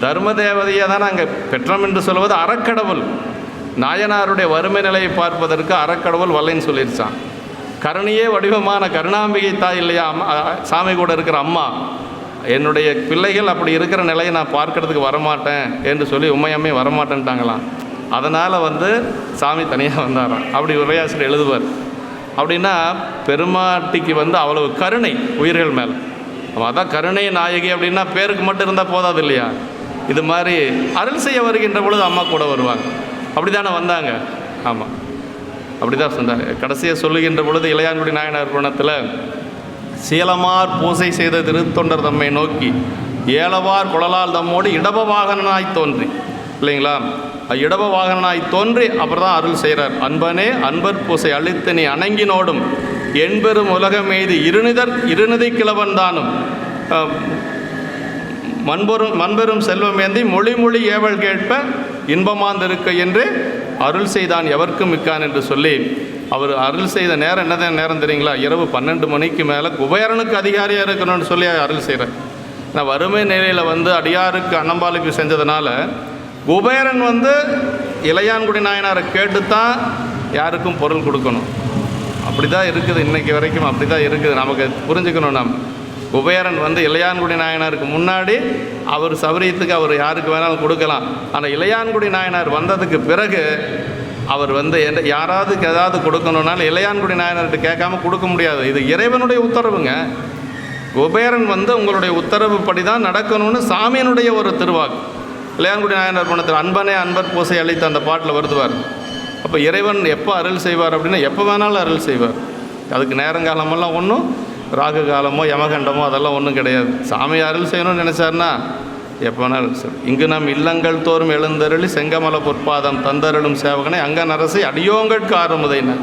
தர்ம தேவதையை தானே அங்கே பெற்றம் என்று சொல்வது அறக்கடவுள். நாயனாருடைய வறுமை நிலையை பார்ப்பதற்கு அறக்கடவுள் வரலைன்னு சொல்லிடுச்சான். கருணையே வடிவமான கருணாம்பிகை தாய் இல்லையா சாமி கூட இருக்கிற அம்மா, என்னுடைய பிள்ளைகள் அப்படி இருக்கிற நிலையை நான் பார்க்கறதுக்கு வரமாட்டேன் என்று சொல்லி உண்மையாமே வரமாட்டேன்ட்டாங்களாம். அதனால் வந்து சாமி தனியாக வந்தாராம். அப்படி உரையாசிரியர் எழுதுவார். அப்படின்னா பெருமாட்டிக்கு வந்து அவ்வளவு கருணை உயிர்கள் மேலே. அதான் கருணை நாயகி அப்படின்னா பேருக்கு மட்டும் இருந்தால் போதாது இல்லையா, இது மாதிரி அருள் செய்ய வருகின்ற பொழுது அம்மா கூட வருவாங்க. அப்படி தானே வந்தாங்க. ஆமாம், அப்படி தான் சொன்னார். கடைசியாக சொல்லுகின்ற பொழுது இளையான்குடி நாயனார் புராணத்தில் சீலமார் பூசை செய்த திருத்தொண்டர் தம்மை நோக்கி ஏலவார் குழலால் தம்மோடு இடப வாகனாய் தோன்றி, இல்லைங்களா, இடப வாகனாய் தோன்றி அப்புறம் தான் அருள் செய்கிறார். அன்பனே அன்பர் பூசை அழித்து நீ அணங்கினோடும் என்பெரும் உலகம் எய்து இருநிதி கிழவன் தானும் மண்பெரும் செல்வமேந்தி மொழி மொழி ஏவல் கேட்ப இன்பமாந்திருக்க என்று அருள் செய்தான் எவர்க்கும் மிக்கான் என்று சொல்லி அவர் அருள் செய்த நேரம் என்னதான் நேரம் தெரியுங்களா, இரவு 12 மணிக்கு மேலே குபேரனுக்கு அதிகாரியாக இருக்கணும்னு சொல்லி அருள் செய்கிறார். நான் வறுமை நிலையில் வந்து அடியாருக்கு அன்னம்பாளுக்கு செஞ்சதுனால குபேரன் வந்து இளையான்குடி நாயனாரை கேட்டு தான் யாருக்கும் பொருள் கொடுக்கணும். அப்படி தான் இருக்குது இன்றைக்கி வரைக்கும், அப்படி தான் இருக்குது. நமக்கு புரிஞ்சுக்கணும். குபேரன் வந்து இளையான்குடி நாயனாருக்கு முன்னாடி அவர் சௌரியத்துக்கு அவர் யாருக்கு வேணாலும் கொடுக்கலாம். ஆனால் இளையான்குடி நாயனார் வந்ததுக்கு பிறகு அவர் வந்து யாராவது ஏதாவது கொடுக்கணுன்னாலும் இளையான்குடி நாயனார்கிட்ட கேட்காம கொடுக்க முடியாது. இது இறைவனுடைய உத்தரவுங்க. குபேரன் வந்து உங்களுடைய உத்தரவு படி தான் நடக்கணும்னு சாமியினுடைய ஒரு திருவாக்கு. இளையான்குடி நாயனார் பணத்தில் அன்பனே அன்பர் பூசை அளித்து அந்த பாட்டில் வருதுவார். அப்போ இறைவன் எப்போ அருள் செய்வார் அப்படின்னா எப்போ வேணாலும் அருள் செய்வார். அதுக்கு நேரங்காலமெல்லாம் ஒன்றும் ராகு காலமோ யமகண்டமோ அதெல்லாம் ஒன்றும் கிடையாது. சாமி அருள் செய்யணும்னு நினச்சார்னா எப்போ வேணாலும் சரி. இங்கு நம் இல்லங்கள் தோறும் எழுந்தருளி செங்கமல பொற்பாதம் தந்தருளும் சேவகனை அங்க நரசை அடியோங்கட்கு ஆரம்புதையினர்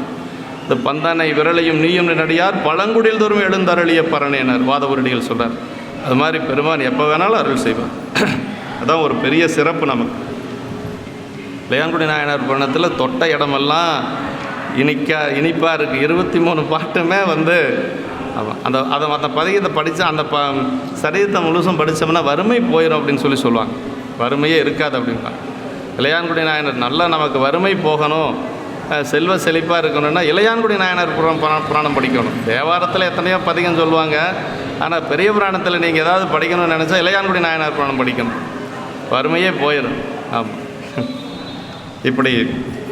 இந்த பந்தனை விரலையும் நீயும் நடியார் பழங்குடியில் தோறும் எழுந்தருளிய பரணியினர் வாதவருடிகள் சொல்கிறார். அது மாதிரி பெருமான் எப்போ வேணாலும் அருள் செய்வார். அதான் ஒரு பெரிய சிறப்பு நமக்கு. இளையான்குடி நாயனார் புராணத்தில் தொட்ட இடமெல்லாம் இனிப்பாக இருக்குது. 23 பாட்டுமே வந்து அந்த பதிகத்தை படித்தா அந்த சரிதத்தை முழுசும் படித்தோம்னா வறுமை போயிடும் அப்படின்னு சொல்லுவாங்க. வறுமையே இருக்காது அப்படின்னா. இளையான்குடி நாயனார் நல்லா நமக்கு வறுமை போகணும், செல்வ செழிப்பாக இருக்கணும்னா இளையான்குடி நாயனார் புராணம் படிக்கணும். தேவாரத்தில் எத்தனையோ பதிகம் சொல்லுவாங்க. ஆனால் பெரிய புராணத்தில் நீங்கள் ஏதாவது படிக்கணும்னு நினச்சா இளையான்குடி நாயனார் புராணம் படிக்கணும், வறுமையே போயிடும். ஆமாம். இப்படி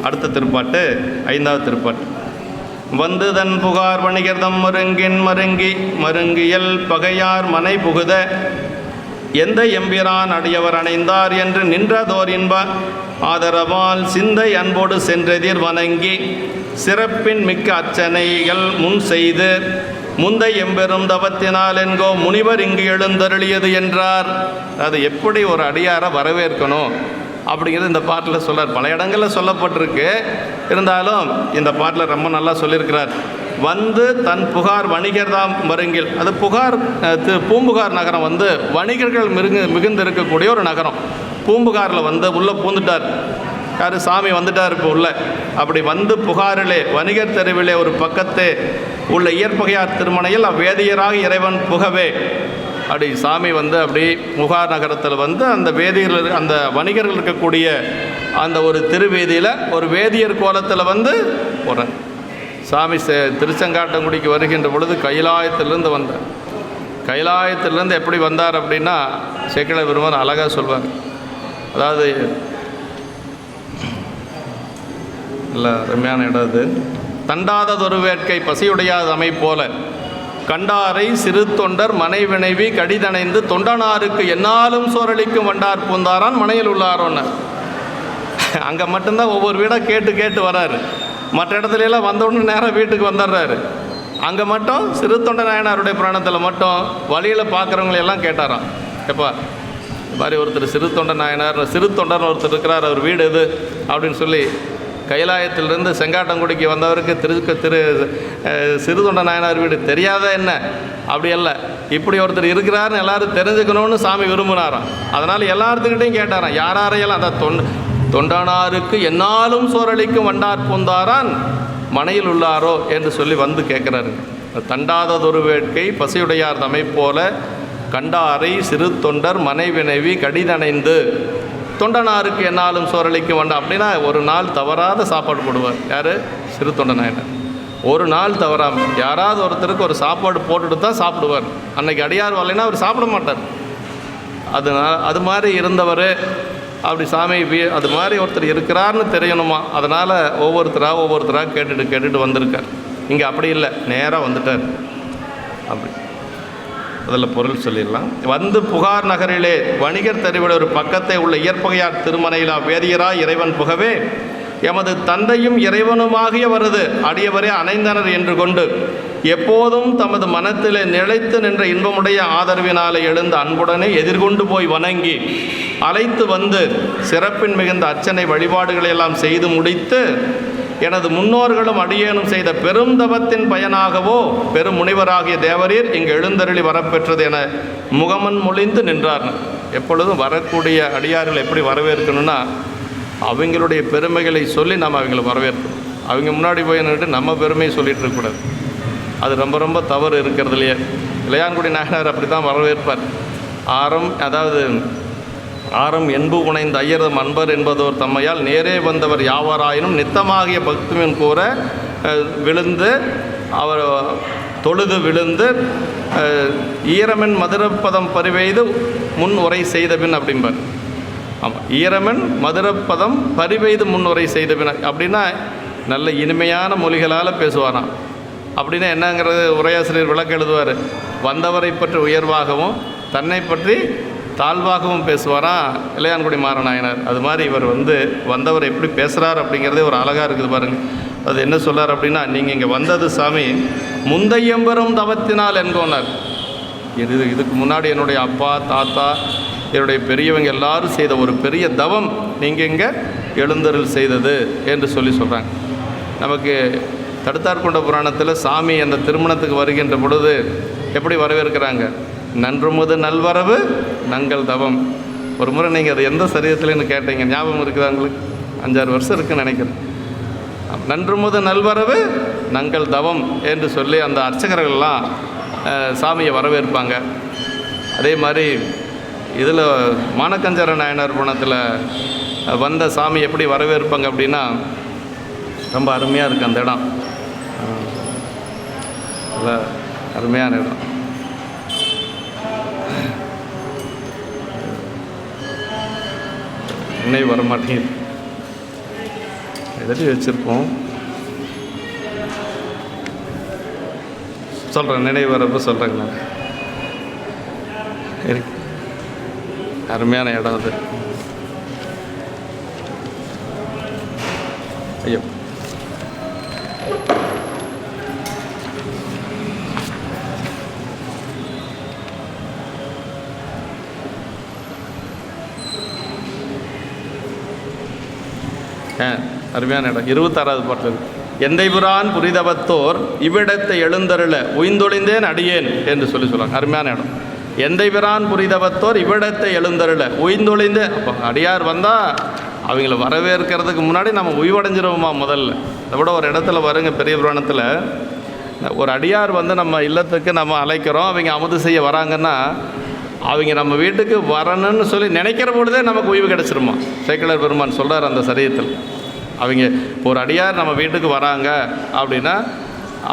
அடுத்த திருப்பாட்டு 5வது திருப்பாட்டு. வந்து தன் புகார் வணிகர்தம் மருங்கின் மருங்கியல் பகையார் மனை புகுத எந்த எம்பிரான் அடியவர் அணைந்தார் என்று நின்றதோர் இன்ப ஆதரவால் சிந்தை அன்போடு சென்றெதிர் வணங்கி சிறப்பின் மிக்க அர்ச்சனைகள் முன் செய்து முந்தை எம்பெரும் தவத்தினால் என்கோ முனிவர் இங்கு எழுந்தருளியது என்றார். அது எப்படி ஒரு அடியாரை வரவேற்கணும் அப்படிங்கிறது இந்த பாட்டில் சொல்கிறார். பல இடங்களில் சொல்லப்பட்டிருக்கு, இருந்தாலும் இந்த பாட்டில் ரொம்ப நல்லா சொல்லியிருக்கிறார். வந்து தன் புகார் வணிகர் தாம் மருங்கில், அது புகார் பூம்புகார் நகரம் வந்து வணிகர்கள் மிகுந்து இருக்கக்கூடிய ஒரு நகரம். பூம்புகாரில் வந்து உள்ளே பூந்துட்டார். யார்? சாமி வந்துட்டார் இப்போ உள்ள. அப்படி வந்து புகாரிலே வணிகர் தெருவிலே ஒரு பக்கத்தே உள்ள இயற்பகையார் திருமணையில் அவ்வேதியராக இறைவன் புகவே, அப்படி சாமி வந்து அப்படி புகார் நகரத்தில் வந்து அந்த வேதியர்கள் அந்த வணிகர்கள் இருக்கக்கூடிய அந்த ஒரு திருவேதியில் ஒரு வேதியர் கோலத்தில் வந்து போகிறார். சாமி திருச்செங்காட்டங்குடிக்கு வருகின்ற பொழுது கைலாயத்திலிருந்து வந்தார். கைலாயத்திலிருந்து எப்படி வந்தார் அப்படின்னா சேக்கிழ பெருமான் அழகாக சொல்வார். அதாவது இல்லை, ரம்யான இடம் அது. தண்டாததொரு வேட்கை பசியுடையாத அமைப்போல கண்டாரை சிறு தொண்டர் மனைவினைவி கடிதணைந்து தொண்டனாருக்கு என்னாலும் சோரளிக்கும் வண்டார் பூந்தாரான் மனையில் உள்ளாரோன்னு. அங்கே மட்டும்தான் ஒவ்வொரு வீடாக கேட்டு கேட்டு வர்றாரு. மற்ற இடத்துலலாம் வந்தோடனே நேராக வீட்டுக்கு வந்துடுறாரு. அங்கே மட்டும் சிறு தொண்ட நாயனாருடைய புராணத்தில் மட்டும் வழியில் பார்க்குறவங்களையெல்லாம் கேட்டாராம். எப்பா இந்த மாதிரி ஒருத்தர் சிறு தொண்ட நாயனார், சிறு தொண்டர்னு ஒருத்தர் இருக்கிறார், அவர் வீடு எது அப்படின்னு சொல்லி கைலாயத்திலிருந்து செங்காட்டங்குடிக்கு வந்தவருக்கு சிறு தொண்ட நாயனார் வீடு தெரியாத என்ன? அப்படி அல்ல, இப்படி ஒருத்தர் இருக்கிறாருன்னு எல்லாரும் தெரிஞ்சுக்கணும்னு சாமி விரும்பினாராம். அதனால் எல்லாத்துக்கிட்டையும் கேட்டாராம், யாரையெல்லாம் அதான் தொண்டனாருக்கு என்னாலும் சோரளிக்கும் வண்டார் பூந்தாரான் மனையில் உள்ளாரோ என்று சொல்லி வந்து கேட்குறாரு. தண்டாததொரு வேட்கை பசியுடையார் தமை போல கண்டாரை சிறு தொண்டர் மனைவினைவி கடிதணைந்து தொண்டனாருக்கு என்னாலும் சோரளிக்கும் வண்டா. அப்படின்னா ஒரு நாள் தவறாத சாப்பாடு போடுவார். யார்? சிறு தொண்ட நாயனார். ஒரு நாள் தவறாமல் யாராவது ஒருத்தருக்கு ஒரு சாப்பாடு போட்டுட்டு தான் சாப்பிடுவார். அன்னைக்கு அடியார் வரலைன்னா அவர் சாப்பிட மாட்டார். அது மாதிரி இருந்தவர். அப்படி சாமி அது மாதிரி ஒருத்தர் இருக்கிறார்னு தெரியணுமா, அதனால் ஒவ்வொருத்தராக கேட்டுட்டு வந்திருக்கார். இங்கே அப்படி இல்லை, நேராக வந்துட்டார். அப்படி அதில் பொருள் சொல்லிடலாம். வந்து புகார் நகரிலே வணிகர் தெருவில் ஒரு பக்கத்தை உள்ள இயற்பகையார் திருமணையிலா வேதியராய் இறைவன் புகவே எமது தந்தையும் இறைவனுமாகிய வருது அடியவரே அணைந்தனர் என்று கொண்டு எப்போதும் தமது மனத்திலே நிலைத்து நின்ற இன்பமுடைய ஆதரவினாலே எழுந்த அன்புடனே எதிர்கொண்டு போய் வணங்கி அழைத்து வந்து சிறப்பின் மிகுந்த அர்ச்சனை வழிபாடுகளை எல்லாம் செய்து முடித்து எனது முன்னோர்களும் அடியேனும் செய்த பெரும் தவத்தின் பயனாகவோ பெரும் முனிவராகிய தேவரீர் இங்கு எழுந்தருளி வரப்பெற்றது என முகமன் மொழிந்து நின்றார். எப்பொழுதும் வரக்கூடிய அடியார்கள் எப்படி வரவேற்கணும்னா அவங்களுடைய பெருமைகளை சொல்லி நம்ம அவங்களை வரவேற்கணும். அவங்க முன்னாடி போய் நின்றுட்டு நம்ம பெருமையை சொல்லிகிட்டு இருக்கக்கூடாது. அது ரொம்ப ரொம்ப தவறு இருக்கிறதுலையே. இளையான்குடி நாயனார் அப்படி தான் வரவேற்பார். ஆரம் என்பு உணைந்த ஐயர்தம் அன்பர் என்பதோர் தம்மையால் நேரே வந்தவர் யாவராயினும் நித்தமாகிய பக்திமின் கூற விழுந்து அவர் தொழுது விழுந்து ஈரமன் மதுரப்பதம் பரிவெய்து முன் உரை செய்தபின் அப்படிம்பார். ஆமாம், ஈரமன் மதுரப்பதம் பரிவெய்து முன் உரை செய்தபின் அப்படின்னா நல்ல இனிமையான மொழிகளால் பேசுவாராம். அப்படின்னா என்னங்கிறது உரையாசிரியர் விளக்கம் எழுதுவார். வந்தவரை பற்றி உயர்வாகவும் தன்னை பற்றி தாழ்வாகவும் பேசுவாராம் இளையான்குடி மாறநாயனார். அது மாதிரி இவர் வந்தவர் எப்படி பேசுகிறார் அப்படிங்கிறதே ஒரு அழகாக இருக்குது பாருங்கள். அது என்ன சொல்கிறார் அப்படின்னா, நீங்கள் இங்கே வந்தது சாமி முந்தையம்பெரும் தவத்தினால் என்கோனார். இதுக்கு முன்னாடி என்னுடைய அப்பா தாத்தா என்னுடைய பெரியவங்க எல்லாரும் செய்த ஒரு பெரிய தவம் நீங்கள் இங்கே எழுந்தருள் செய்தது என்று சொல்கிறாங்க. நமக்கு தடுத்தார்கொண்ட புராணத்தில் சாமி அந்த திருமணத்துக்கு வருகின்ற பொழுது எப்படி வரவேற்கிறாங்க? நன்றுமுது நல்வரவு நங்கள் தவம். ஒரு முறை நீங்கள் அது எந்த சரீரத்துலன்னு கேட்டீங்க, ஞாபகம் இருக்குதா உங்களுக்கு? 5-6 வருஷம் இருக்குன்னு நினைக்கிறேன். நன்றுமுது நல்வரவு நங்கள் தவம் என்று சொல்லி அந்த அர்ச்சகர்கள்லாம் சாமியை வரவேற்பாங்க. அதே மாதிரி இதில் மானக்கஞ்சர நாயனார் புராணத்தில் வந்த சாமி எப்படி வரவேற்பாங்க அப்படின்னா ரொம்ப அருமையாக இருக்குது அந்த இடம். நல்ல அருமையான இடம். நினைவு வரமாட்டேங்குது, எதாச்சும் வச்சுருப்போம். சொல்கிறேன், நினைவு வரப்போ சொல்கிறேங்க. நான் அருமையான இடம் அது. ஐயோ, அருமையான இடம். 26வது பாட்டு. எந்தை பிரான் புரிதவத்தோர் இவ்விடத்தை எழுந்தருள உய்ந்தொழிந்தேன் அடியேன் என்று சொல்லுவாங்க. அருமையான இடம். எந்தை பிரான் புரிதவத்தோர் இவ்விடத்தை எழுந்தருள உய்ந்தொழிந்தேன். அப்போ அடியார் வந்தால் அவங்கள வரவேற்கிறதுக்கு முன்னாடி நம்ம உய்வடைஞ்சிருவோமா முதல்ல. அதை விட ஒரு இடத்துல வருங்க, பெரிய புராணத்தில் ஒரு அடியார் வந்து நம்ம இல்லத்துக்கு நம்ம அழைக்கிறோம், அவங்க அமுது செய்ய வராங்கன்னா அவங்க நம்ம வீட்டுக்கு வரணும்னு சொல்லி நினைக்கிற பொழுதே நமக்கு உய்வு கிடச்சிருமா. சேக்கிழார் பெருமான் சொல்கிறார் அந்த சரீரத்தில். அவங்க ஒரு அடியார் நம்ம வீட்டுக்கு வராங்க அப்படின்னா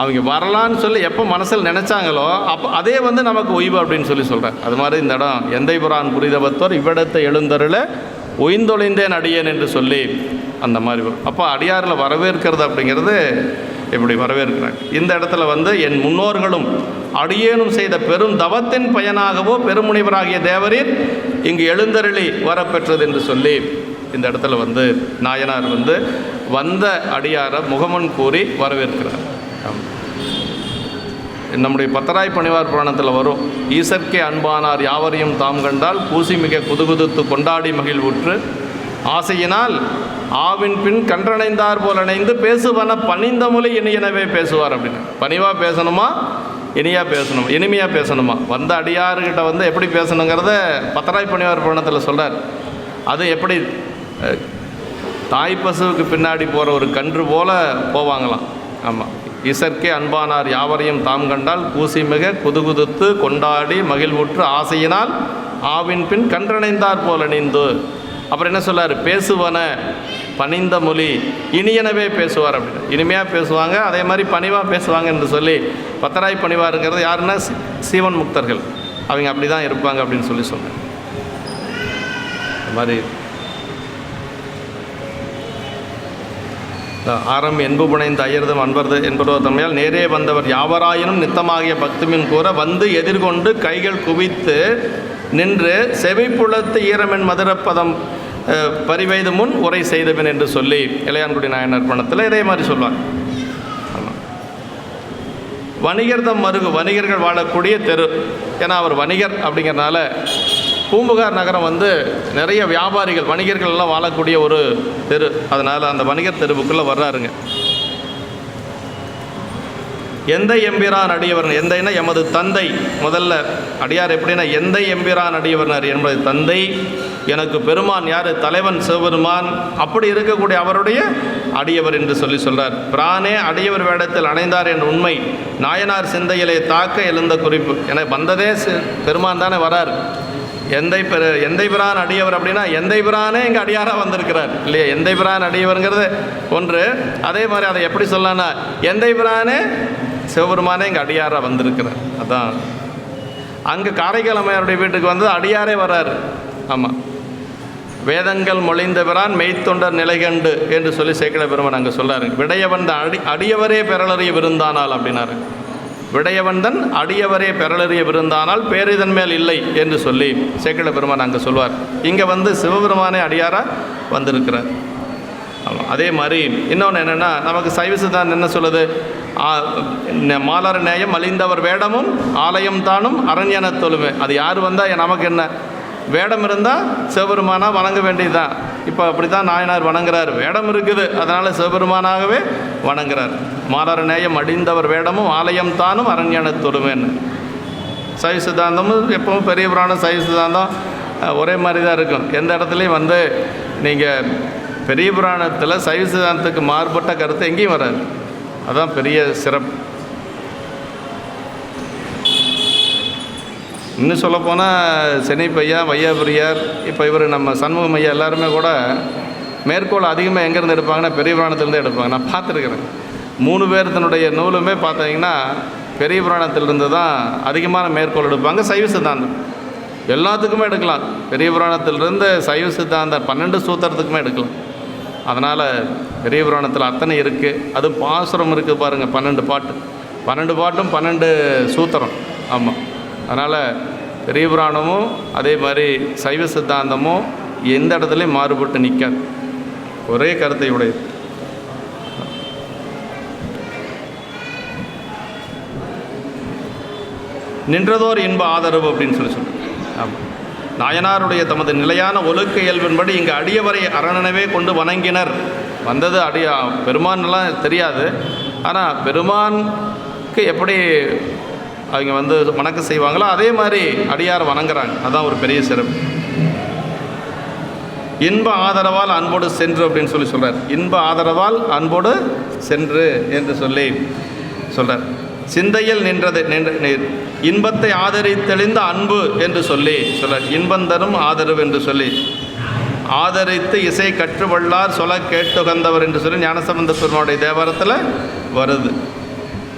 அவங்க வரலான்னு சொல்லி எப்போ மனசில் நினச்சாங்களோ அப்போ அதே வந்து நமக்கு உய்வு அப்படின்னு சொல்லி சொல்கிறேன். அது மாதிரி இந்த இடம் எந்தை புரான் புரிதவத்தோர் இவ்விடத்தை எழுந்தருள உய்ந்தொழிந்தேன் அடியேன் என்று சொல்லி அந்த மாதிரி. அப்போ அடியாரில் வரவேற்கிறது அப்படிங்கிறது எப்படி வரவேற்கிறாங்க. இந்த இடத்துல வந்து என் முன்னோர்களும் அடியேனும் செய்த பெரும் தவத்தின் பயனாகவோ பெருமுனிவராகிய தேவரீர் இங்கு எழுந்தருளி வரப்பெற்றது என்று சொல்லி இந்த இடத்துல வந்து நாயனார் வந்து வந்த அடியாரை முகமன் கூறி வரவேற்கிறார். நம்முடைய பத்தராய் பணிவார் புராணத்தில் வரும், ஈசற்கே அன்பானார் யாவரையும் தாம் கண்டால் பூசி மிக குதுகுதுத்து கொண்டாடி மகிழ்வுற்று ஆசையினால் ஆவின் பின் கன்றணைந்தார் போல் அணைந்து பேசுவன பணிந்த மொழி இனியனவே பேசுவார் அப்படின்னு. பணிவாக பேசணுமா, இனியாக பேசணும், இனிமையாக பேசணுமா. வந்த அடியார்கிட்ட வந்து எப்படி பேசணுங்கிறத பத்தராய் பணிவார் புராணத்தில் சொல்கிறார். அது எப்படி தாய் பசுவுக்கு பின்னாடி போகிற ஒரு கன்று போல் போவாங்களாம். ஆமாம், ஈசற்கே அன்பானார் யாவரையும் தாம் கண்டால் பூசி மிக குதுகுதுத்து கொண்டாடி மகிழ்வுற்று ஆசையினால் ஆவின் பின் கன்றணைந்தார் போல் அணிந்து. அப்புறம் என்ன சொல்லார், பேசுவன பணிந்த மொழி இனியனவே பேசுவார் அப்படின்னு. இனிமையாக பேசுவாங்க, அதே மாதிரி பணிவாக பேசுவாங்க என்று சொல்லி பத்தராய் பணிவாருங்கிறது யாருன்னா சீவன் முக்தர்கள். அவங்க அப்படி தான் இருப்பாங்க அப்படின்னு சொல்லி சொன்னாங்க. அது மாதிரி ஆரம் என்பு புனைந்த ஐயர்தம் அன்பர்து என்பவர் தன்மையால் நேரே வந்தவர் யாவராயினும் நித்தமாகிய பக்திமின் கூற வந்து எதிர்கொண்டு கைகள் குவித்து நின்று செவிப்புலத்து ஈரமென் மதுரப்பதம் பரிவைது முன் உரை செய்தவன் என்று சொல்லி இளையான்குடி நாயனார் பணத்தில் இதே மாதிரி சொல்லுவாங்க. ஆமாம், வணிகர்தம் மருகு, வணிகர்கள் வாழக்கூடிய தெரு. ஏன்னா அவர் வணிகர் அப்படிங்கிறனால பூம்புகார் நகரம் வந்து நிறைய வியாபாரிகள் வணிகர்கள் எல்லாம் வாழக்கூடிய ஒரு தெரு. அதனால் அந்த வணிகர் தெருவுக்குள்ளே வர்றாருங்க. எந்தை எம்பிரான் அடியவர், எந்தைன்னா எமது தந்தை. முதல்ல அடியார் எப்படின்னா எந்தை எம்பிரான் அடியவர்னார் என்பது தந்தை, எனக்கு பெருமான் யார், தலைவன் சிவபெருமான். அப்படி இருக்கக்கூடிய அவருடைய அடியவர் என்று சொல்லி சொல்கிறார். பிரானே அடியவர் வேடத்தில் அணைந்தார் என்ற உண்மை நாயனார் சிந்தையிலே தாக்க எழுந்த குறிப்பு. என வந்ததே பெருமான் தானே வரார். எந்தை பிரான் அடியவர் அப்படின்னா எந்தை பிரானே இங்கே அடியாராக வந்திருக்கிறார் இல்லையா. எந்தை பிரான் அடியவருங்கிறது ஒன்று. அதே மாதிரி அதை எப்படி சொல்லலாம்னா எந்தை பிரானே சிவபெருமானே இங்கே அடியாராக வந்திருக்கிறார். அதான் அங்கே காரைக்கால் அம்மையாருடைய வீட்டுக்கு வந்து அடியாரே வர்றார். ஆமாம், வேதங்கள் மொழிந்த பிரான் மெய்த்தொண்டர் நிலைகண்டு என்று சொல்லி சேக்கிழார் பெருமான் அங்கே சொல்லாரு. விடையவன் அடியவரே பெறலறிய விருந்தானால் அப்படின்னாரு. விடையவந்தன் அடியவரே பெறலறிய விருந்தானால் பேரிதன் மேல் இல்லை என்று சொல்லி சேக்கிழார் பெருமான் அங்கே சொல்வார். இங்கே வந்து சிவபெருமானே அடியாராக வந்திருக்கிறார். ஆமாம், அதே மாதிரி இன்னொன்று என்னென்னா நமக்கு சைவ சித்தாந்தம் என்ன சொல்லுது, மாலர நேயம் அழிந்தவர் வேடமும் ஆலயம் தானும் அரண்யன தொழுமே. அது யார் வந்தால் நமக்கு என்ன, வேடம் இருந்தால் சிவபெருமானாக வணங்க வேண்டியது தான். இப்போ அப்படி தான் நாயனார் வணங்குறார். வேடம் இருக்குது, அதனால் சிவபெருமானாகவே வணங்குறார். மாலர நேயம் அடிந்தவர் வேடமும் ஆலயம் தானும் அரண்யன தொழுமேன்னு. சைவ சித்தாந்தமும் எப்பவும் பெரிய புராணம் சைவ சித்தாந்தம் ஒரே மாதிரி தான் இருக்கும். எந்த இடத்துலையும் வந்து நீங்கள் பெரிய புராணத்தில் சைவ சித்தாந்தத்துக்கு மாறுபட்ட கருத்து எங்கேயும் வராது. அதுதான் பெரிய சிறப்பு. இன்னும் சொல்லப்போனால் சென்னைப்பையா, வையாபுரியார், இப்போ இவர் நம்ம சண்முகம் ஐயா எல்லாருமே கூட மேற்கோள் அதிகமாக எங்கேருந்து எடுப்பாங்கன்னா பெரிய புராணத்துலேருந்து எடுப்பாங்க. நான் பார்த்துருக்குறேன். 3 பேர் தன்னுடைய நூலுமே பார்த்தீங்கன்னா பெரிய புராணத்திலிருந்து தான் அதிகமான மேற்கோள் எடுப்பாங்க. சைவ சித்தாந்தம் எல்லாத்துக்குமே எடுக்கலாம். பெரிய புராணத்திலிருந்து சைவ சித்தாந்தம் 12 சூத்திரத்துக்குமே எடுக்கலாம். அதனால் பெரிய புராணத்தில் அத்தனை இருக்குது. அது பாசுரம் இருக்குது பாருங்கள், 12 பாட்டு, 12 பாட்டும் 12 சூத்திரம். ஆமாம், அதனால் பெரிய புராணமும் அதே மாதிரி சைவ சித்தாந்தமும் எந்த இடத்துலையும் மாறுபட்டு நிற்காது, ஒரே கருத்தை உடையது. நின்றதோர் இன்ப ஆதரவு அப்படின்னு சொல்லுங்கள். ஆமாம், நாயனாருடைய தமது நிலையான ஒழுக்க இயல்பின்படி இங்கு அடியவரை அரணனவே கொண்டு வணங்கினர். வந்தது பெருமான்லாம் தெரியாது, ஆனால் பெருமானுக்கு எப்படி அவங்க வந்து வணக்கம் செய்வாங்களோ அதே மாதிரி அடியார் வணங்குறாங்க. அதுதான் ஒரு பெரிய சிறப்பு. இன்ப ஆதரவால் அன்போடு சென்று அப்படின்னு சொல்கிறார். இன்ப ஆதரவால் அன்போடு சென்று என்று சொல்லி சொல்கிறார். சிந்தையில் நின்றது இன்பத்தை ஆதரித்தெளிந்த அன்பு என்று சொல்லி சொல்கிறார். இன்பந்தரும் ஆதரவு என்று சொல்லி ஆதரித்து இசை கற்றுவள்ளார் சொல்ல கேட்டுகந்தவர் என்று சொல்லி ஞானசம்பந்த பெருமானுடைய தேவாரத்தில் வருது.